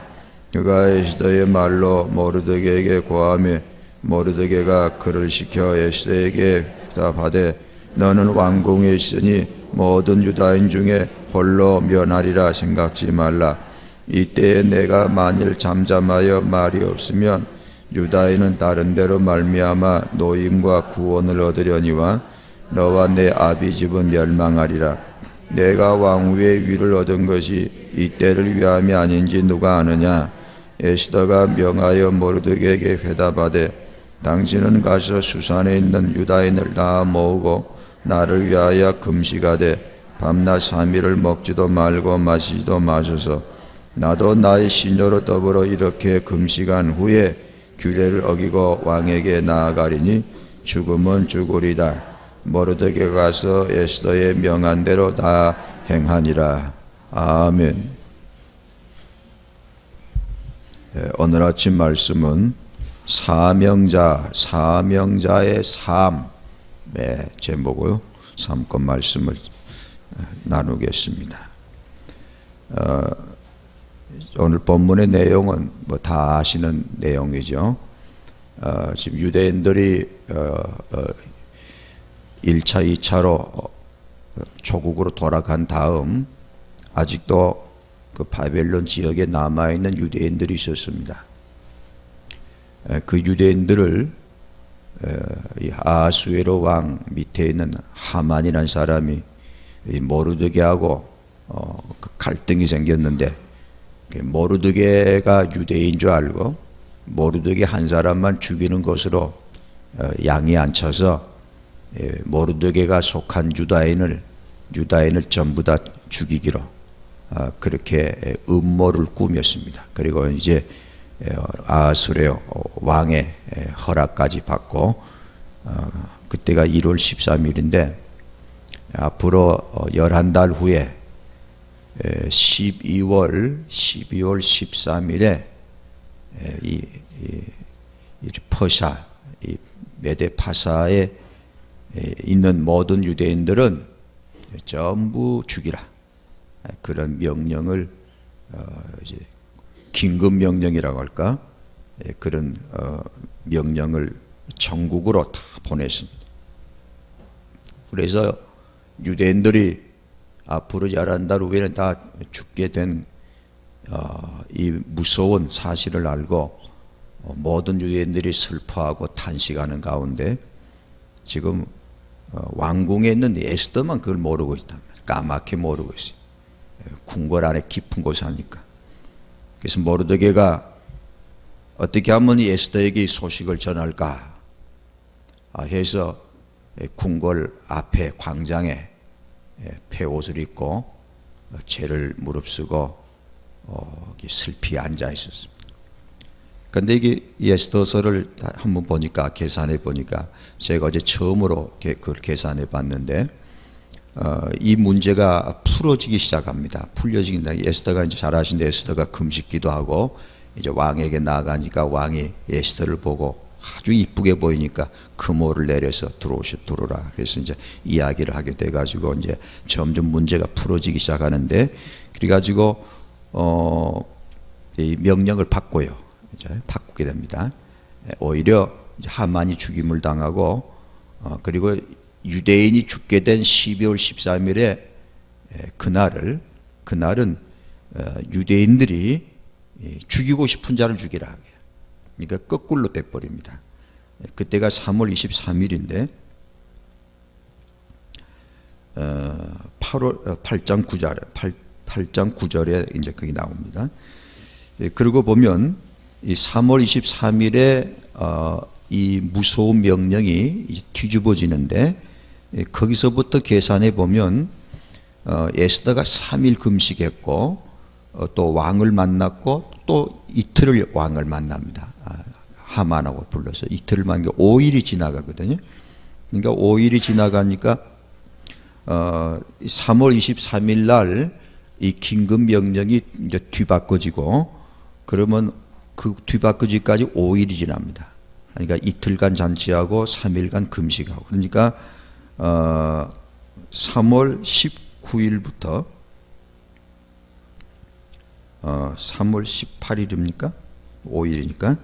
그가 에스더의 말로 모르드게에게 고하며 모르드게가 그를 시켜 에스더에게 답하되 너는 왕궁에 있으니 모든 유다인 중에 홀로 면하리라 생각지 말라. 이때에 내가 만일 잠잠하여 말이 없으면 유다인은 다른 데로 말미암아 노임과 구원을 얻으려니와 너와 내 아비 집은 멸망하리라. 내가 왕후의 위를 얻은 것이 이때를 위함이 아닌지 누가 아느냐? 에스더가 명하여 모르드게에게 회답하되 당신은 가서 수산에 있는 유다인을 다 모으고 나를 위하여 금식하되 밤낮 3일을 먹지도 말고 마시지도 마소서. 나도 나의 시녀로 더불어 이렇게 금식한 후에 규례를 어기고 왕에게 나아가리니 죽음은 죽으리다. 모르드게가 가서 에스더의 명한 대로 다 행하니라. 아멘. 오늘 아침 말씀은 사명자의 삶의 제목으로 삼권 말씀을 나누겠습니다. 오늘 본문의 내용은 뭐 다 아시는 내용이죠. 지금 유대인들이 1차, 2차로 조국으로 돌아간 다음 아직도 그 바벨론 지역에 남아있는 유대인들이 있었습니다. 그 유대인들을 이 아하수에로 왕 밑에 있는 하만이라는 사람이 모르드게하고 그 갈등이 생겼는데, 모르드게가 유대인 줄 알고 모르드게 한 사람만 죽이는 것으로 양이 앉혀서 모르드게가 속한 유다인을 전부 다 죽이기로 그렇게 음모를 꾸몄습니다. 그리고 이제 아하수에로 왕의 허락까지 받고, 그때가 1월 13일인데 앞으로 11달 후에 12월 13일에 이 퍼샤, 이 메데 파사에 있는 모든 유대인들은 전부 죽이라, 그런 명령을 이제 긴급 명령이라고 할까, 그런 명령을 전국으로 다 보냈습니다. 그래서 유대인들이 앞으로 11달 후에는 다 죽게 된 이 무서운 사실을 알고 모든 유대인들이 슬퍼하고 탄식하는 가운데 지금 왕궁에 있는 에스더만 그걸 모르고 있답니다. 까맣게 모르고 있어요. 궁궐 안에 깊은 곳에 사니까. 그래서 모르드게가 어떻게 하면 이 에스더에게 이 소식을 전할까 해서 궁궐 앞에 광장에 폐옷을 입고 죄를 무릅쓰고 슬피 앉아 있었습니다. 그런데 이게 에스더서를 한번 보니까, 계산해 보니까, 제가 어제 처음으로 그걸 계산해 봤는데 이 문제가 풀어지기 시작합니다. 풀려지긴다. 에스더가 이제 잘 아시는데, 에스더가 금식기도 하고 이제 왕에게 나아가니까 왕이 에스더를 보고 아주 이쁘게 보이니까 금호를 내려서 들어오라. 그래서 이제 이야기를 하게 돼가지고 이제 점점 문제가 풀어지기 시작하는데, 그래가지고 이 명령을 바꿔요. 이제 바꾸게 됩니다. 오히려 이제 하만이 죽임을 당하고, 그리고 유대인이 죽게 된 12월 13일에 그날은 유대인들이 죽이고 싶은 자를 죽이라. 그러니까 거꾸로 돼버립니다. 그때가 3월 23일인데 8장 9절에 이제 그게 나옵니다. 그리고 보면 이 3월 23일에 이 무서운 명령이 뒤집어지는데, 거기서부터 계산해 보면 에스더가 3일 금식했고 또 왕을 만났고 또 이틀을 왕을 만납니다. 하만하고 불러서 이틀을 만나고 5일이 지나가거든요. 그러니까 5일이 지나가니까 3월 23일 날 이 긴급 명령이 이제 뒤바꿔지고, 그러면 그 뒤바꿔지기까지 5일이 지납니다. 그러니까 이틀간 잔치하고 3일간 금식하고, 그러니까 3월 19일부터 3월 18일입니까? 5일이니까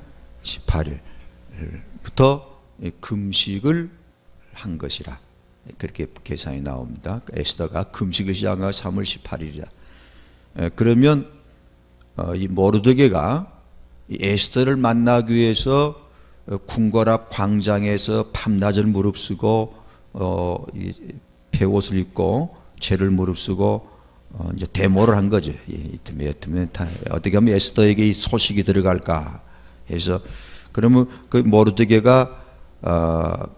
18일부터 금식을 한 것이라, 그렇게 계산이 나옵니다. 에스더가 금식을 시작한 건 3월 18일이다. 그러면 이 모르드게가 에스더를 만나기 위해서 궁궐 앞 광장에서 밤낮을 무릅쓰고 이 폐옷을 입고 죄를 무릅쓰고 이제 데모를 한 거죠. 이쯤에 어떻게 하면 에스더에게 이 소식이 들어갈까 해서, 그러면 그 모르드게가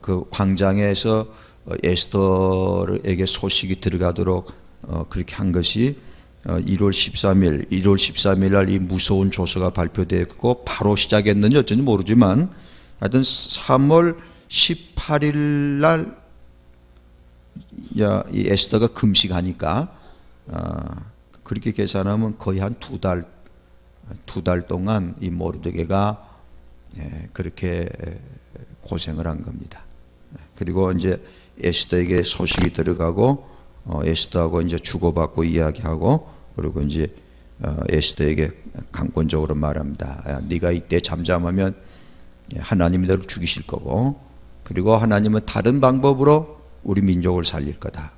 그 광장에서 에스더에게 소식이 들어가도록 그렇게 한 것이 1월 13일 날 이 무서운 조서가 발표됐고 바로 시작했는지 어쩐지 모르지만 하여튼 3월 18일 날 이 에스더가 금식하니까 그렇게 계산하면 거의 한 두 달 동안 이 모르드게가 그렇게 고생을 한 겁니다. 그리고 이제 에스더에게 소식이 들어가고 에스더하고 이제 주고받고 이야기하고, 그리고 이제 에스더에게 강권적으로 말합니다. 네가 이때 잠잠하면 하나님이 너를 죽이실 거고, 그리고 하나님은 다른 방법으로 우리 민족을 살릴 거다.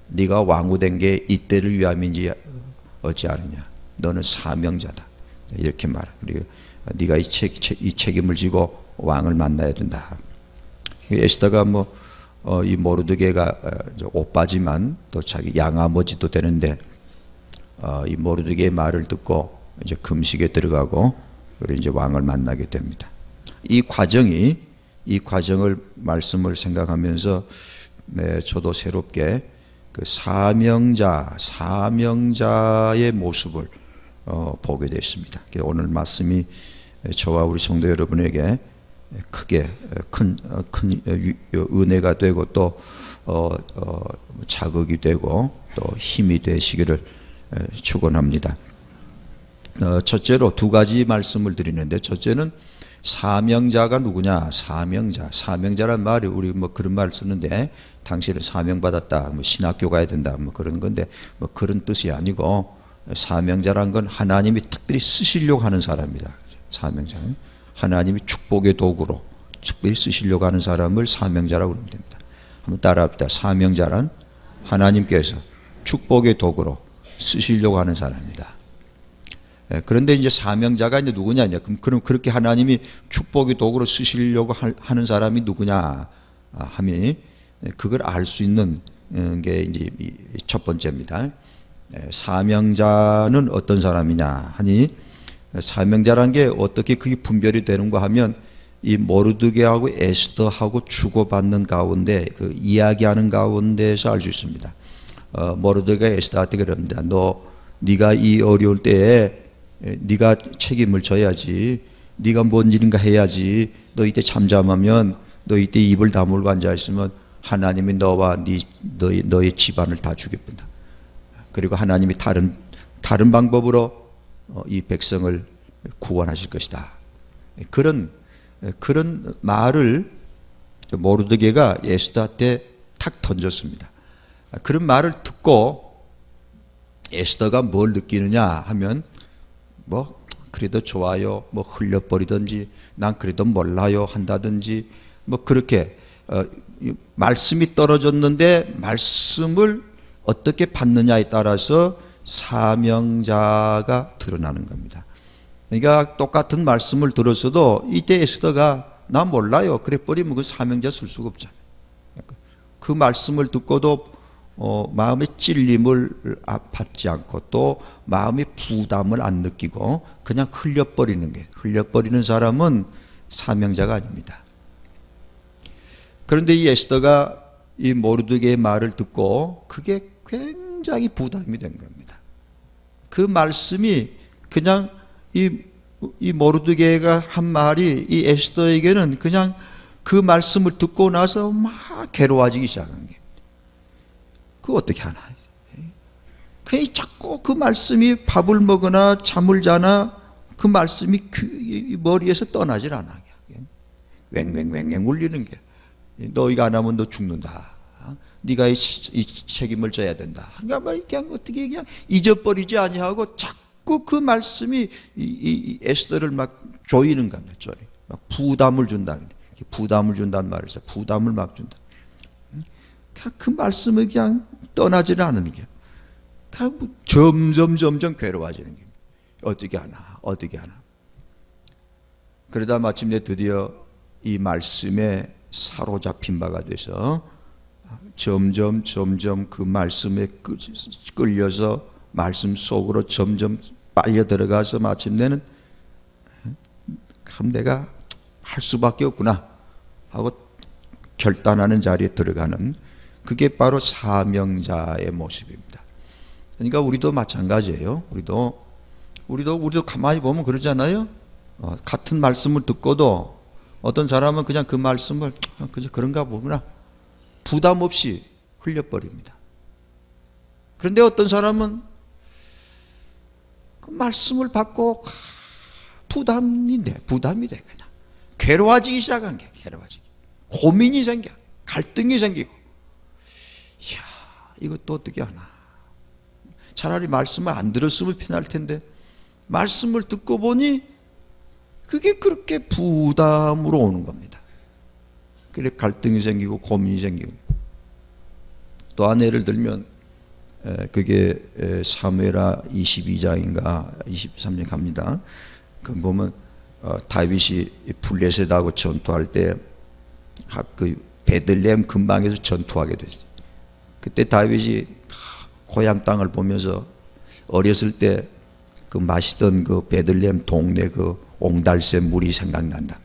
네가 왕후된 게 이때를 위함인지 어찌 아느냐. 너는 사명자다. 이렇게 말. 그리고 네가 이 책임을 지고 왕을 만나야 된다. 에스더가 이 모르드게가 오빠지만 또 자기 양아버지도 되는데 이 모르드게의 말을 듣고 이제 금식에 들어가고, 그리고 이제 왕을 만나게 됩니다. 이 과정을 말씀을 생각하면서 저도 새롭게 그 사명자의 모습을 보게 됐습니다. 오늘 말씀이 저와 우리 성도 여러분에게 크게 큰 은혜가 되고 또 자극이 되고 또 힘이 되시기를 축원합니다. 첫째로 두 가지 말씀을 드리는데, 첫째는 사명자가 누구냐? 사명자란 말이 우리 그런 말 쓰는데, 당신은 사명받았다, 신학교 가야 된다, 그런 건데 그런 뜻이 아니고, 사명자란 건 하나님이 특별히 쓰시려고 하는 사람이다. 사명자는 하나님이 축복의 도구로 특별히 쓰시려고 하는 사람을 사명자라고 그러면 됩니다. 한번 따라합시다. 사명자란 하나님께서 축복의 도구로 쓰시려고 하는 사람이다. 그런데 이제 사명자가 이제 누구냐? 그럼 그렇게 하나님이 축복의 도구로 쓰시려고 하는 사람이 누구냐 하면, 그걸 알 수 있는 게 이제 첫 번째입니다. 사명자는 어떤 사람이냐 하니, 사명자란 게 어떻게 그게 분별이 되는가 하면, 이 모르드게하고 에스더하고 주고받는 가운데, 그 이야기하는 가운데서 알 수 있습니다. 모르드게가 에스더한테 그럽니다. 네가 이 어려울 때에 네가 책임을 져야지. 네가 뭔 일인가 해야지. 너 이때 잠잠하면, 너 이때 입을 다물고 앉아 있으면 하나님이 너와 너의 집안을 다 죽여본다. 그리고 하나님이 다른 방법으로 이 백성을 구원하실 것이다. 그런 말을 모르드게가 에스더한테 탁 던졌습니다. 그런 말을 듣고 에스더가 뭘 느끼느냐 하면, 그래도 좋아요, 흘려버리든지, 난 그래도 몰라요 한다든지, 그렇게 말씀이 떨어졌는데 말씀을 어떻게 받느냐에 따라서 사명자가 드러나는 겁니다. 그러니까 똑같은 말씀을 들었어도 이때 에스더가 나 몰라요 그래 버리면 그 사명자 쓸 수가 없잖아요. 그 말씀을 듣고도 마음의 찔림을 받지 않고 또 마음의 부담을 안 느끼고 그냥 흘려버리는 사람은 사명자가 아닙니다. 그런데 이 에스더가 이 모르드게의 말을 듣고 그게 굉장히 부담이 된 겁니다. 그 말씀이 그냥 이 모르드게가 한 말이 이 에스더에게는 그냥 그 말씀을 듣고 나서 막 괴로워지기 시작한 거예요. 그거 어떻게 하나? 그냥 자꾸 그 말씀이 밥을 먹거나 잠을 자나 그 말씀이 머리에서 떠나질 않아. 왱왱왱왱 울리는 게, 너희가 안 하면 너 죽는다. 네가 이 책임을 져야 된다. 그냥 어떻게 그냥 잊어버리지 아니하고 자꾸 그 말씀이 이 에스더를 막 조이는 겁니다. 막 부담을 준다. 부담을 준단 말이죠. 부담을 막 준다. 그 말씀을 그냥 떠나지는 않는 게, 점점 괴로워지는 게, 어떻게 하나. 그러다 마침내 드디어 이 말씀에 사로잡힌 바가 돼서 점점 그 말씀에 끌려서 말씀 속으로 점점 빨려 들어가서 마침내는 그럼 내가 할 수밖에 없구나 하고 결단하는 자리에 들어가는, 그게 바로 사명자의 모습입니다. 그러니까 우리도 마찬가지예요. 우리도 가만히 보면 그러잖아요. 같은 말씀을 듣고도 어떤 사람은 그냥 그 말씀을 그저 그런가 보구나 부담 없이 흘려버립니다. 그런데 어떤 사람은 그 말씀을 받고 부담이 돼 그냥 괴로워지기 시작한 게, 고민이 생겨, 갈등이 생기고, 이야 이것도 어떻게 하나. 차라리 말씀을 안 들었으면 편할 텐데 말씀을 듣고 보니 그게 그렇게 부담으로 오는 겁니다. 그래 갈등이 생기고 고민이 생기고. 또 한 예를 들면 그게 사무엘하 22장인가 23장 갑니다. 그 보면 다윗이 블레셋하고 전투할 때 그 베들레헴 근방에서 전투하게 됐어요. 그때 다윗이 고향 땅을 보면서 어렸을 때 그 마시던 그 베들레헴 동네 그 옹달새 물이 생각난다.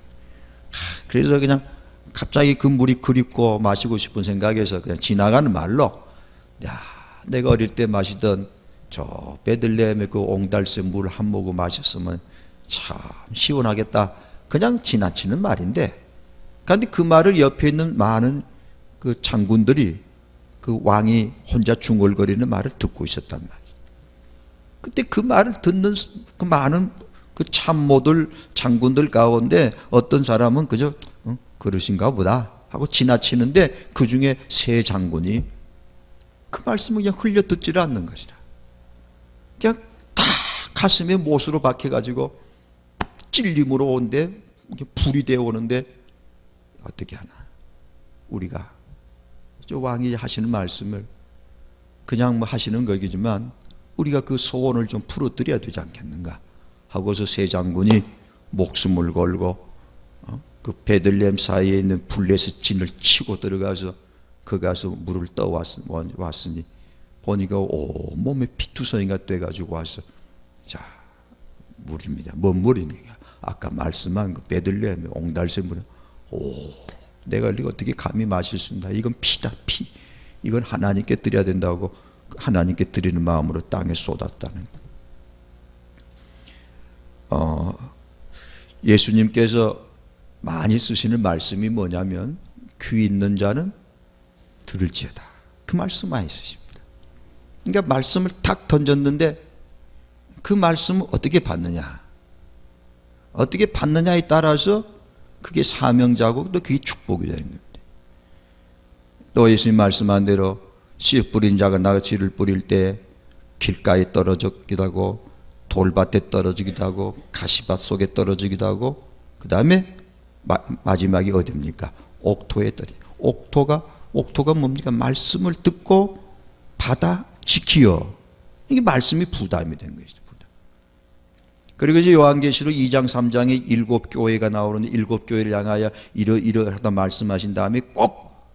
그래서 그냥 갑자기 그 물이 그립고 마시고 싶은 생각에서 그냥 지나가는 말로, 야 내가 어릴 때 마시던 저 베들레헴의 그 옹달새 물 한 모금 마셨으면 참 시원하겠다, 그냥 지나치는 말인데, 그런데 그 말을 옆에 있는 많은 그 장군들이 그 왕이 혼자 중얼거리는 말을 듣고 있었단 말이에요. 그때 그 말을 듣는 그 많은 그 참모들, 장군들 가운데 어떤 사람은 그저 그러신가 보다 하고 지나치는데, 그 중에 세 장군이 그 말씀을 그냥 흘려 듣지를 않는 것이다. 그냥 다 가슴에 못으로 박혀가지고 찔림으로 오는데, 불이 되어 오는데 어떻게 하나. 우리가 저 왕이 하시는 말씀을 그냥 뭐 하시는 거겠지만 우리가 그 소원을 좀 풀어드려야 되지 않겠는가 하고서 세 장군이 목숨을 걸고 그 베들레헴 사이에 있는 블레셋 진을 치고 들어가서 그 가서 물을 떠왔으니 보니까 온몸에 피투성이가 돼가지고 와서, 자 물입니다. 뭔 물입니까? 아까 말씀한 그 베들레헴의 옹달새 물은, 내가 이거 어떻게 감히 마실 수 있나? 이건 피다, 피. 이건 하나님께 드려야 된다고 하나님께 드리는 마음으로 땅에 쏟았다는. 예수님께서 많이 쓰시는 말씀이 뭐냐면, 귀 있는 자는 들을지어다. 그 말씀 많이 쓰십니다. 그러니까 말씀을 탁 던졌는데 그 말씀을 어떻게 받느냐, 어떻게 받느냐에 따라서 그게 사명자고 또 그게 축복이 되는 겁니다. 또 예수님 말씀한 대로 씨 뿌린 자가 나같이를 뿌릴 때 길가에 떨어지기도 하고 돌밭에 떨어지기도 하고 가시밭 속에 떨어지기도 하고, 그 다음에 마지막이 어디입니까? 옥토에 떨어져. 옥토가 뭡니까? 말씀을 듣고 받아 지키어. 이게 말씀이 부담이 된 것이죠. 그리고 이제 요한계시록 2장 3장에 7교회가 나오는데 7교회를 향하여 이러하다 말씀하신 다음에 꼭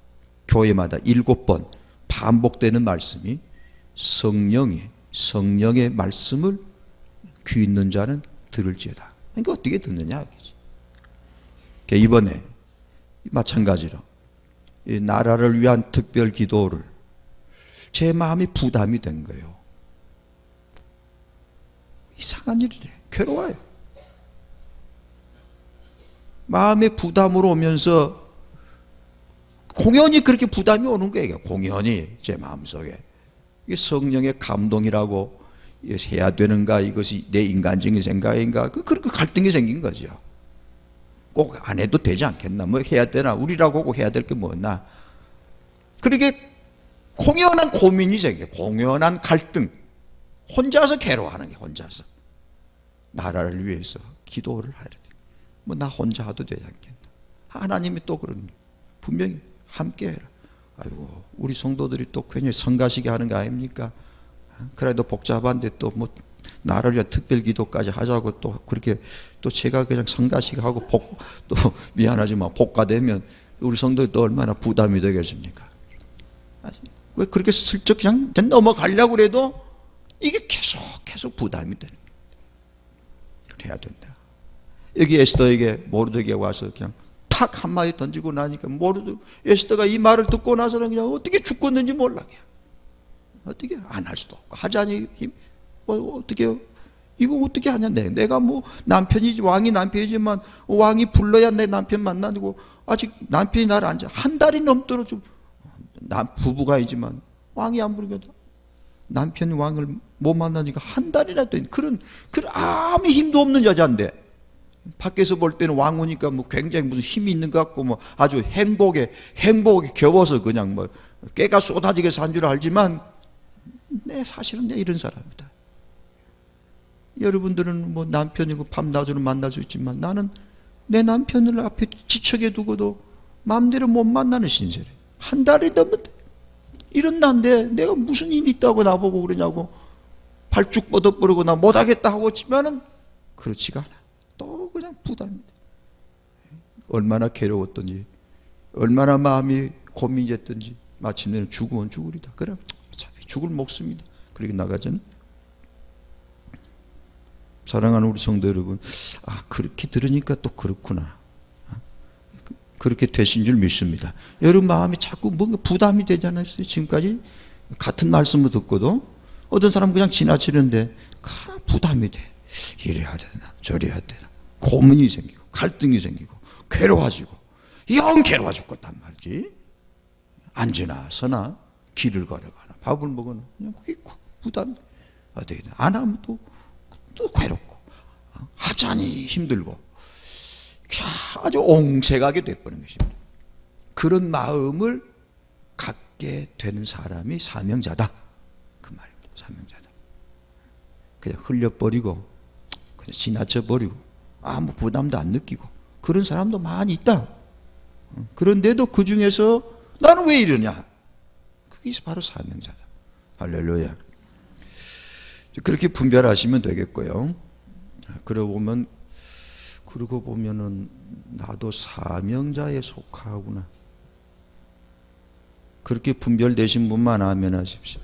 교회마다 7번 반복되는 말씀이 성령의 말씀을 귀 있는 자는 들을지어다. 그러니까 어떻게 듣느냐. 그러니까 이번에 마찬가지로 이 나라를 위한 특별 기도를 제 마음이 부담이 된 거예요. 이상한 일이래. 괴로워요. 마음에 부담으로 오면서 공연히 그렇게 부담이 오는 거예요. 공연히 제 마음속에. 이게 성령의 감동이라고 해야 되는가, 이것이 내 인간적인 생각인가, 그렇게 갈등이 생긴 거죠. 꼭 안 해도 되지 않겠나, 뭐 해야 되나, 우리라고 꼭 해야 될 게 뭐나, 그렇게 공연한 고민이 생겨요. 공연한 갈등, 혼자서 괴로워하는 게, 혼자서 나라를 위해서 기도를 해야 돼. 뭐 나 혼자 해도 되지 않겠나. 하나님이 또 그런, 분명히 함께 해라. 아이고 우리 성도들이 또 괜히 성가시게 하는 거 아닙니까? 그래도 복잡한데 또 뭐 나를 위한 특별 기도까지 하자고 또 그렇게 또 제가 그냥 성가시게 하고 또 미안하지만 복가되면 우리 성도들 또 얼마나 부담이 되겠습니까? 왜 그렇게 슬쩍 그냥 넘어가려고 그래도 이게 계속 부담이 되는 거예요. 그래야 된다. 여기 에스더에게 모르드게가 와서 그냥 탁 한마디 던지고 나니까 에스더가 이 말을 듣고 나서는 그냥 어떻게 죽겠는지 몰라. 그냥. 어떻게 안 할 수도 없고 하자니 어떻게 이거 어떻게 하냐. 내가 뭐 남편이지, 왕이 남편이지만 왕이 불러야 내 남편 만나고 아직 남편이 나를 안 자. 한 달이 넘도록 좀 부부가 이지만 왕이 안 부르면 남편이 왕을 못 만나니까 한 달이나 된 그런 아무 힘도 없는 여자인데 밖에서 볼 때는 왕 오니까 뭐 굉장히 무슨 힘이 있는 것 같고 뭐 아주 행복에 겨워서 그냥 뭐 깨가 쏟아지게 산 줄 알지만 사실은 이런 사람이다. 여러분들은 뭐 남편이고 밤낮으로 만날 수 있지만 나는 내 남편을 앞에 지척에 두고도 마음대로 못 만나는 신세래. 한 달이 넘으면 이런 난데 내가 무슨 힘이 있다고 나보고 그러냐고 발쭉 뻗어버리고 나 못하겠다 하고 치면은 그렇지가 않아. 또 그냥 부담이 돼. 얼마나 괴로웠던지 얼마나 마음이 고민했던지 마침내는 죽으면 죽으리다. 그래 어차피 죽을 목숨이다. 그렇게 나가잖아요. 사랑하는 우리 성도 여러분, 그렇게 들으니까 또 그렇구나. 그렇게 되신 줄 믿습니다. 여러분 마음이 자꾸 뭔가 부담이 되잖아요. 지금까지 같은 말씀을 듣고도 어떤 사람은 그냥 지나치는데 부담이 돼. 이래야 되나 저래야 되나 고민이 생기고 갈등이 생기고 괴로워지고 영 괴로워 죽겠단 말이지. 앉으나 서나 길을 걸어가나 밥을 먹으나 그냥 그게 부담이 어떻게 돼. 안 하면 또 괴롭고 하자니 힘들고 아주 옹색하게 돼버린 것입니다. 그런 마음을 갖게 되는 사람이 사명자다. 그 말입니다. 사명자다. 그냥 흘려버리고 그냥 지나쳐버리고 아무 부담도 안 느끼고 그런 사람도 많이 있다. 그런데도 그 중에서 나는 왜 이러냐? 그게 바로 사명자다. 할렐루야. 그렇게 분별하시면 되겠고요. 그러고 보면은 나도 사명자에 속하구나. 그렇게 분별되신 분만 아멘 하십시오.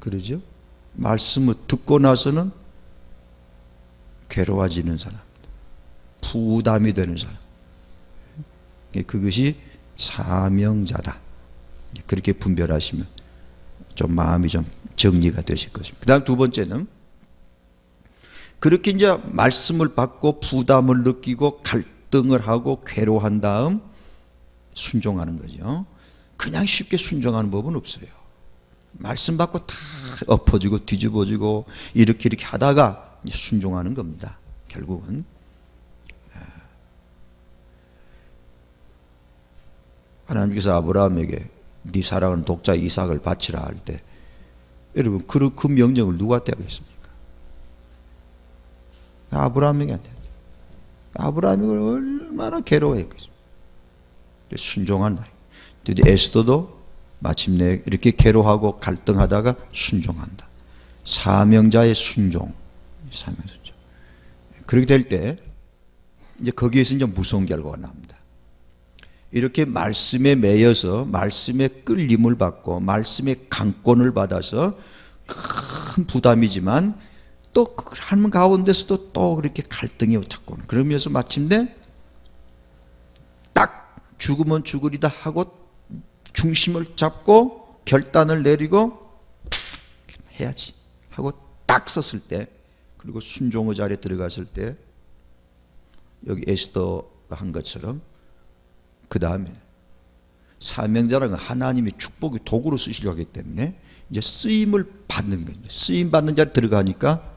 그러죠? 말씀을 듣고 나서는 괴로워지는 사람, 부담이 되는 사람. 그것이 사명자다. 그렇게 분별하시면 좀 마음이 좀 정리가 되실 것입니다. 그 다음 두 번째는 그렇게 이제 말씀을 받고 부담을 느끼고 갈등을 하고 괴로워한 다음 순종하는 거죠. 그냥 쉽게 순종하는 법은 없어요. 말씀 받고 다 엎어지고 뒤집어지고 이렇게 하다가 이제 순종하는 겁니다. 결국은 하나님께서 아브라함에게 네 사랑하는 독자 이삭을 바치라 할 때 여러분 그 명령을 누구한테 하겠습니까? 아브라함에게 안 됩니다. 아브라함이 얼마나 괴로워했겠습니까? 순종한 날. 에스더도 마침내 이렇게 괴로워하고 갈등하다가 순종한다. 사명자의 순종. 사명순종. 그렇게 될 때 이제 거기에서 이제 무서운 결과가 납니다. 이렇게 말씀에 매여서 말씀에 끌림을 받고 말씀의 강권을 받아서 큰 부담이지만 또 하는 가운데서도 또 그렇게 갈등이 자꾸 그러면서 마침내 딱 죽으면 죽으리다 하고 중심을 잡고 결단을 내리고 해야지 하고 딱 섰을 때 그리고 순종의 자리에 들어갔을 때 여기 에스더가 한 것처럼 그 다음에 사명자라는 건 하나님의 축복의 도구로 쓰시려고 하기 때문에 이제 쓰임을 받는 거예요. 쓰임 받는 자리에 들어가니까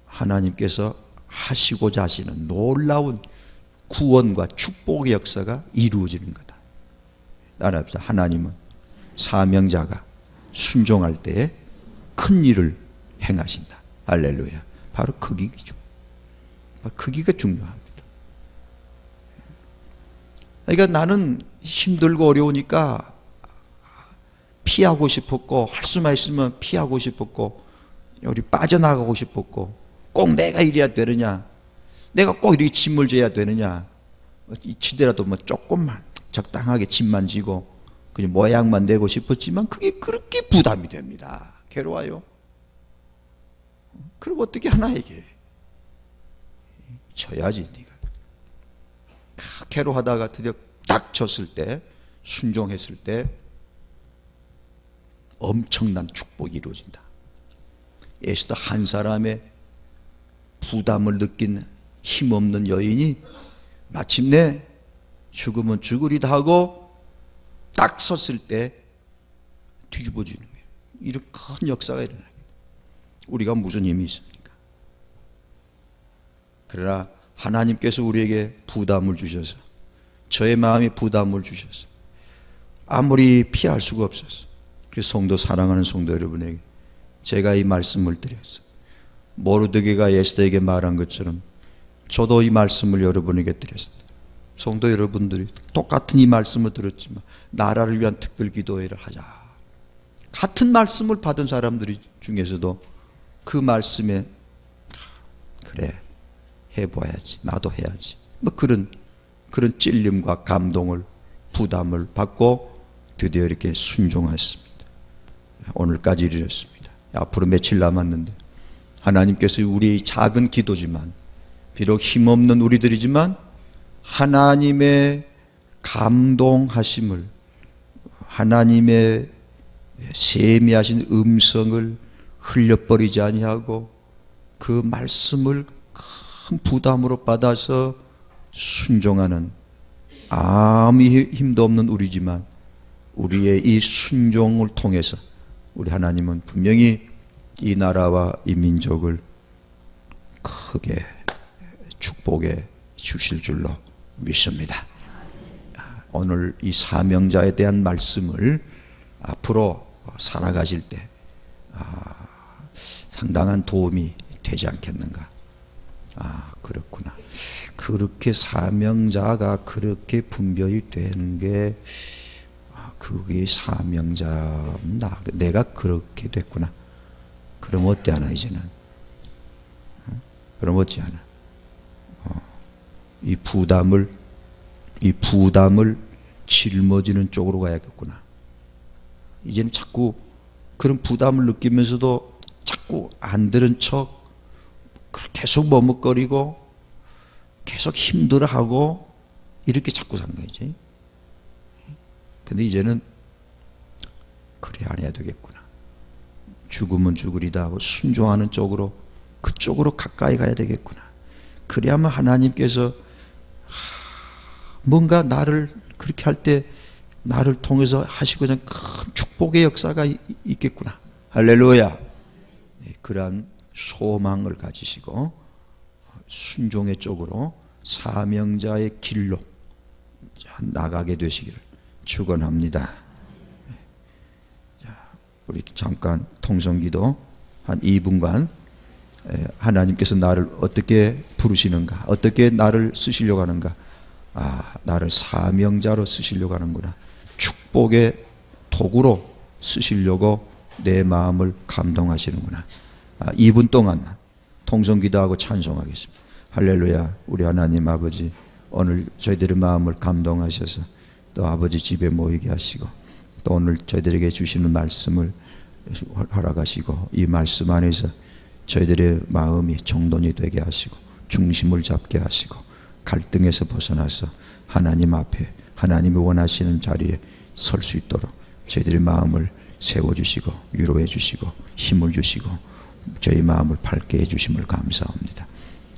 하나님께서 하시고자 하시는 놀라운 구원과 축복의 역사가 이루어지는 거다. 알아봅시다. 하나님은 사명자가 순종할 때에 큰 일을 행하신다. 할렐루야. 바로 크기죠. 크기가 중요합니다. 그러니까 나는 힘들고 어려우니까 피하고 싶었고 할 수만 있으면 피하고 싶었고 우리 빠져나가고 싶었고 꼭 내가 이래야 되느냐 내가 꼭 이렇게 짐을 져야 되느냐 치더라도 뭐 조금만 적당하게 짐만 지고 그냥 모양만 내고 싶었지만 그게 그렇게 부담이 됩니다. 괴로워요. 그럼 어떻게 하나 이게? 쳐야지 네가. 괴로워하다가 드디어 딱 쳤을 때, 순종했을 때 엄청난 축복이 이루어진다. 에스더 한 사람의 부담을 느낀 힘없는 여인이 마침내 죽으면 죽으리다 하고 딱 섰을 때 뒤집어지는 거예요. 이런 큰 역사가 일어나요. 우리가 무슨 힘이 있습니까? 그러나 하나님께서 우리에게 부담을 주셔서, 저의 마음에 부담을 주셔서 아무리 피할 수가 없었어. 그래서 성도, 사랑하는 성도 여러분에게 제가 이 말씀을 드렸어요. 모르드게가 에스더에게 말한 것처럼 저도 이 말씀을 여러분에게 드렸습니다. 성도 여러분들이 똑같은 이 말씀을 들었지만 나라를 위한 특별 기도회를 하자. 같은 말씀을 받은 사람들 중에서도 그 말씀에 그래 해봐야지, 나도 해야지, 뭐 그런 찔림과 감동을, 부담을 받고 드디어 이렇게 순종했습니다. 오늘까지 이르렀습니다. 앞으로 며칠 남았는데 하나님께서 우리의 작은 기도지만, 비록 힘없는 우리들이지만 하나님의 감동하심을, 하나님의 세미하신 음성을 흘려버리지 아니하고 그 말씀을 큰 부담으로 받아서 순종하는, 아무 힘도 없는 우리지만 우리의 이 순종을 통해서 우리 하나님은 분명히 이 나라와 이 민족을 크게 축복해 주실 줄로 믿습니다. 오늘 이 사명자에 대한 말씀을 앞으로 살아가실 때 상당한 도움이 되지 않겠는가. 그렇구나. 그렇게 사명자가 그렇게 분별이 되는 게, 그게 사명자, 내가 그렇게 됐구나. 그럼 어때 하나 이제는? 그럼 어찌 하나? 이 부담을 짊어지는 쪽으로 가야겠구나. 이제는 자꾸 그런 부담을 느끼면서도 자꾸 안 들은 척 계속 머뭇거리고 계속 힘들어하고 이렇게 자꾸 산 거지. 근데 이제는 그래 안 해야 되겠구나. 죽으면 죽으리다 하고 순종하는 쪽으로, 그쪽으로 가까이 가야 되겠구나. 그래야만 하나님께서 뭔가 나를 그렇게 할 때 나를 통해서 하시고자 큰 축복의 역사가 있겠구나. 할렐루야. 그러한 소망을 가지시고 순종의 쪽으로, 사명자의 길로 나가게 되시기를 축원합니다. 우리 잠깐 통성기도 한 2분간 하나님께서 나를 어떻게 부르시는가, 어떻게 나를 쓰시려고 하는가. 나를 사명자로 쓰시려고 하는구나. 축복의 도구로 쓰시려고 내 마음을 감동하시는구나. 2분 동안만 통성기도하고 찬송하겠습니다. 할렐루야. 우리 하나님 아버지, 오늘 저희들의 마음을 감동하셔서 또 아버지 집에 모이게 하시고, 또 오늘 저희들에게 주시는 말씀을 허락하시고, 이 말씀 안에서 저희들의 마음이 정돈이 되게 하시고 중심을 잡게 하시고 갈등에서 벗어나서 하나님 앞에 하나님이 원하시는 자리에 설 수 있도록 저희들의 마음을 세워주시고 위로해 주시고 힘을 주시고 저희 마음을 밝게 해주심을 감사합니다.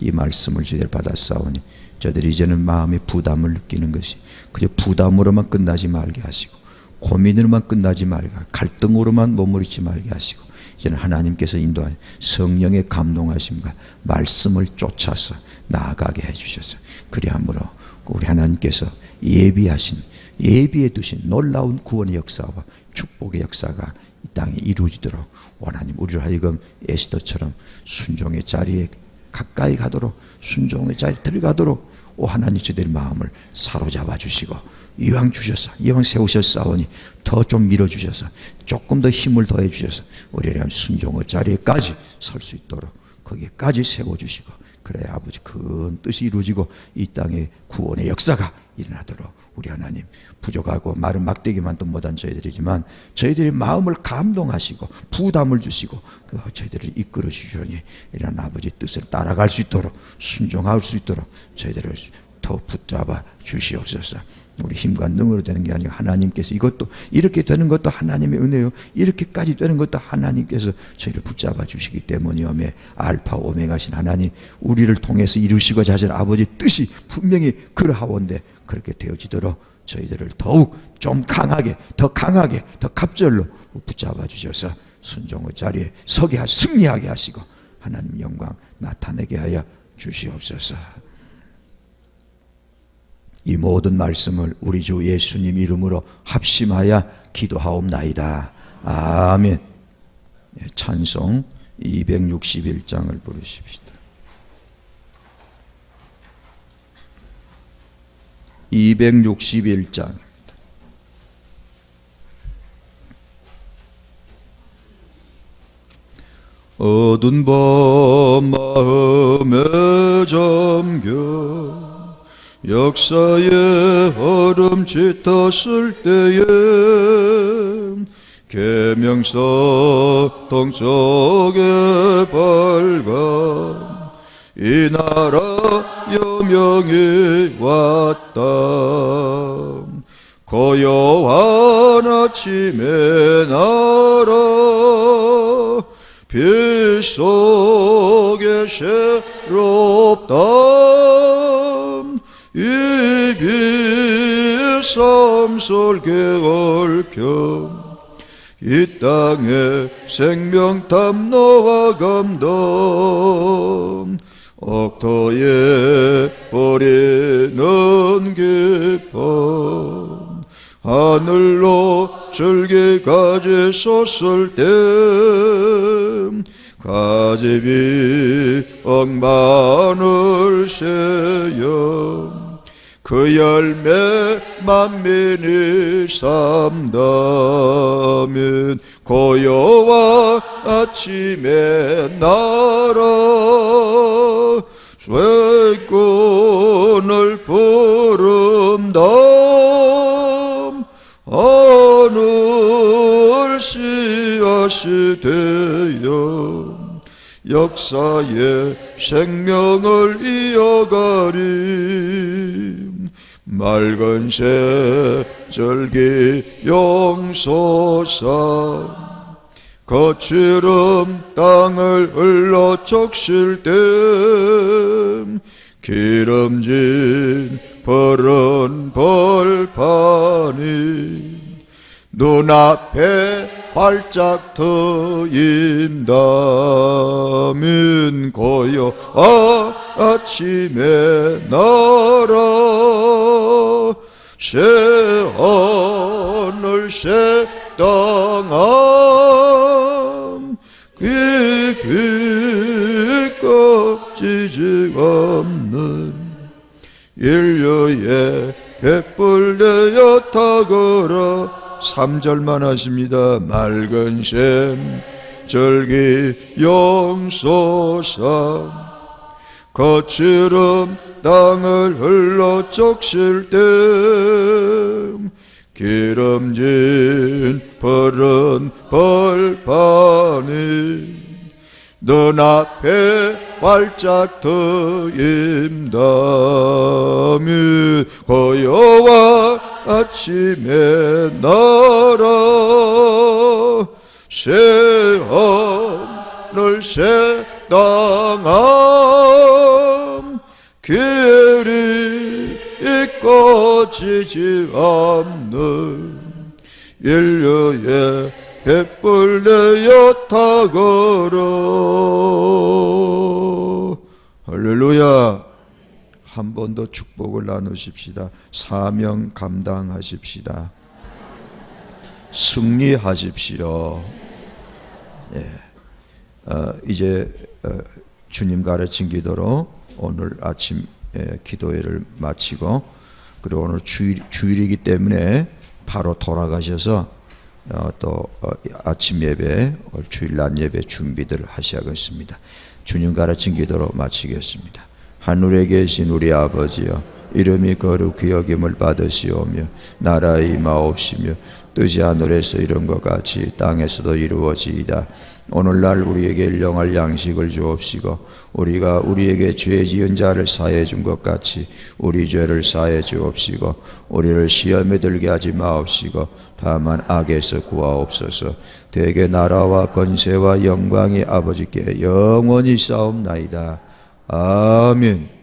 이 말씀을 저희들 받았사오니 저희들이 이제는 마음의 부담을 느끼는 것이 그저 부담으로만 끝나지 말게 하시고, 고민으로만 끝나지 말게, 갈등으로만 머무르지 말게 하시고, 이제는 하나님께서 인도하는 성령의 감동하심과 말씀을 쫓아서 나아가게 해주셔서, 그리함으로 우리 하나님께서 예비해 두신 놀라운 구원의 역사와 축복의 역사가 이 땅에 이루어지도록 원하님, 우리를 하여금 에스더처럼 순종의 자리에 가까이 가도록, 순종의 자리에 들어가도록 오 하나님 저희들의 마음을 사로잡아 주시고 이왕 주셔서, 이왕 세우셨사오니 더 좀 밀어주셔서 조금 더 힘을 더해 주셔서 우리를 순종의 자리에까지 설 수 있도록 거기에까지 세워주시고 그래야 아버지 큰 뜻이 이루어지고 이 땅에 구원의 역사가 일어나도록 우리 하나님, 부족하고 마른 막대기만 또 못한 저희들이지만 저희들의 마음을 감동하시고 부담을 주시고 저희들을 이끌어 주시니 이런 아버지 뜻을 따라갈 수 있도록, 순종할 수 있도록 저희들을 더 붙잡아 주시옵소서. 우리 힘과 능으로 되는 게 아니라 하나님께서, 이것도 이렇게 되는 것도 하나님의 은혜요, 이렇게까지 되는 것도 하나님께서 저희를 붙잡아 주시기 때문이오매, 알파 오메가신 하나님, 우리를 통해서 이루시고자 하신 아버지 뜻이 분명히 그러하온데 그렇게 되어지도록 저희들을 더욱 좀 강하게, 더 갑절로 붙잡아 주셔서 순종의 자리에 서게 하시고 승리하게 하시고 하나님 영광 나타내게 하여 주시옵소서. 이 모든 말씀을 우리 주 예수님 이름으로 합심하여 기도하옵나이다. 아멘. 찬송 261장을 부르십시다. 261장. 어두운 밤 마음에 잠겨 역사의 얼음 짙었을 때에 계명서 동쪽의 발감 이 나라 여명이 왔다. 고요한 아침의 나라 빛 속에 새롭다. 이빛 삼솔개 얽혀 이 땅에 생명 탐노와 감동 옥토에 뿌리는 기쁨 하늘로 절개가지 솟을 때 가지비 억만을 세여 그 열매 만민이 삼다면 고요와 아침의 나라 쇠꾼을 부른다. 하늘 씨앗이 되어 역사의 생명을 이어가리. 맑은 새절기 용솟아 거칠은 땅을 흘러 적실 때 기름진 푸른 벌판이 눈앞에 활짝 트인다면 고요 아침의 나라 새 하늘 새 땅 깊이 꺼지지 않는 인류의 횃불 내어 타거라. 3절만 하십니다. 맑은 샘 절기 용솟아 거칠은 땅을 흘러 적실 때 기름진 푸른 벌판이 눈앞에 활짝 트인다면 고요와 아침의 나라 새 하늘 새 땅 길이 꺼지지 않는 인류의 횃불 내어 타거라. 할렐루야. 한 번 더 축복을 나누십시다. 사명 감당하십시다. 승리하십시오. 예. 이제 주님 가르친 기도로 오늘 아침 기도회를 마치고, 그리고 오늘 주일이기 때문에 바로 돌아가셔서 또 아침 예배, 주일 낮 예배 준비들을 하셔야겠습니다. 주님 가르친 기도로 마치겠습니다. 하늘에 계신 우리 아버지여, 이름이 거룩히 여김을 받으시오며 나라의 임하옵시며 뜻이 하늘에서 이룬 것 같이 땅에서도 이루어지이다. 오늘날 우리에게 일용할 양식을 주옵시고 우리가 우리에게 죄 지은 자를 사해 준 것 같이 우리 죄를 사해 주옵시고 우리를 시험에 들게 하지 마옵시고 다만 악에서 구하옵소서. 대개 나라와 권세와 영광이 아버지께 영원히 싸움나이다. 아멘.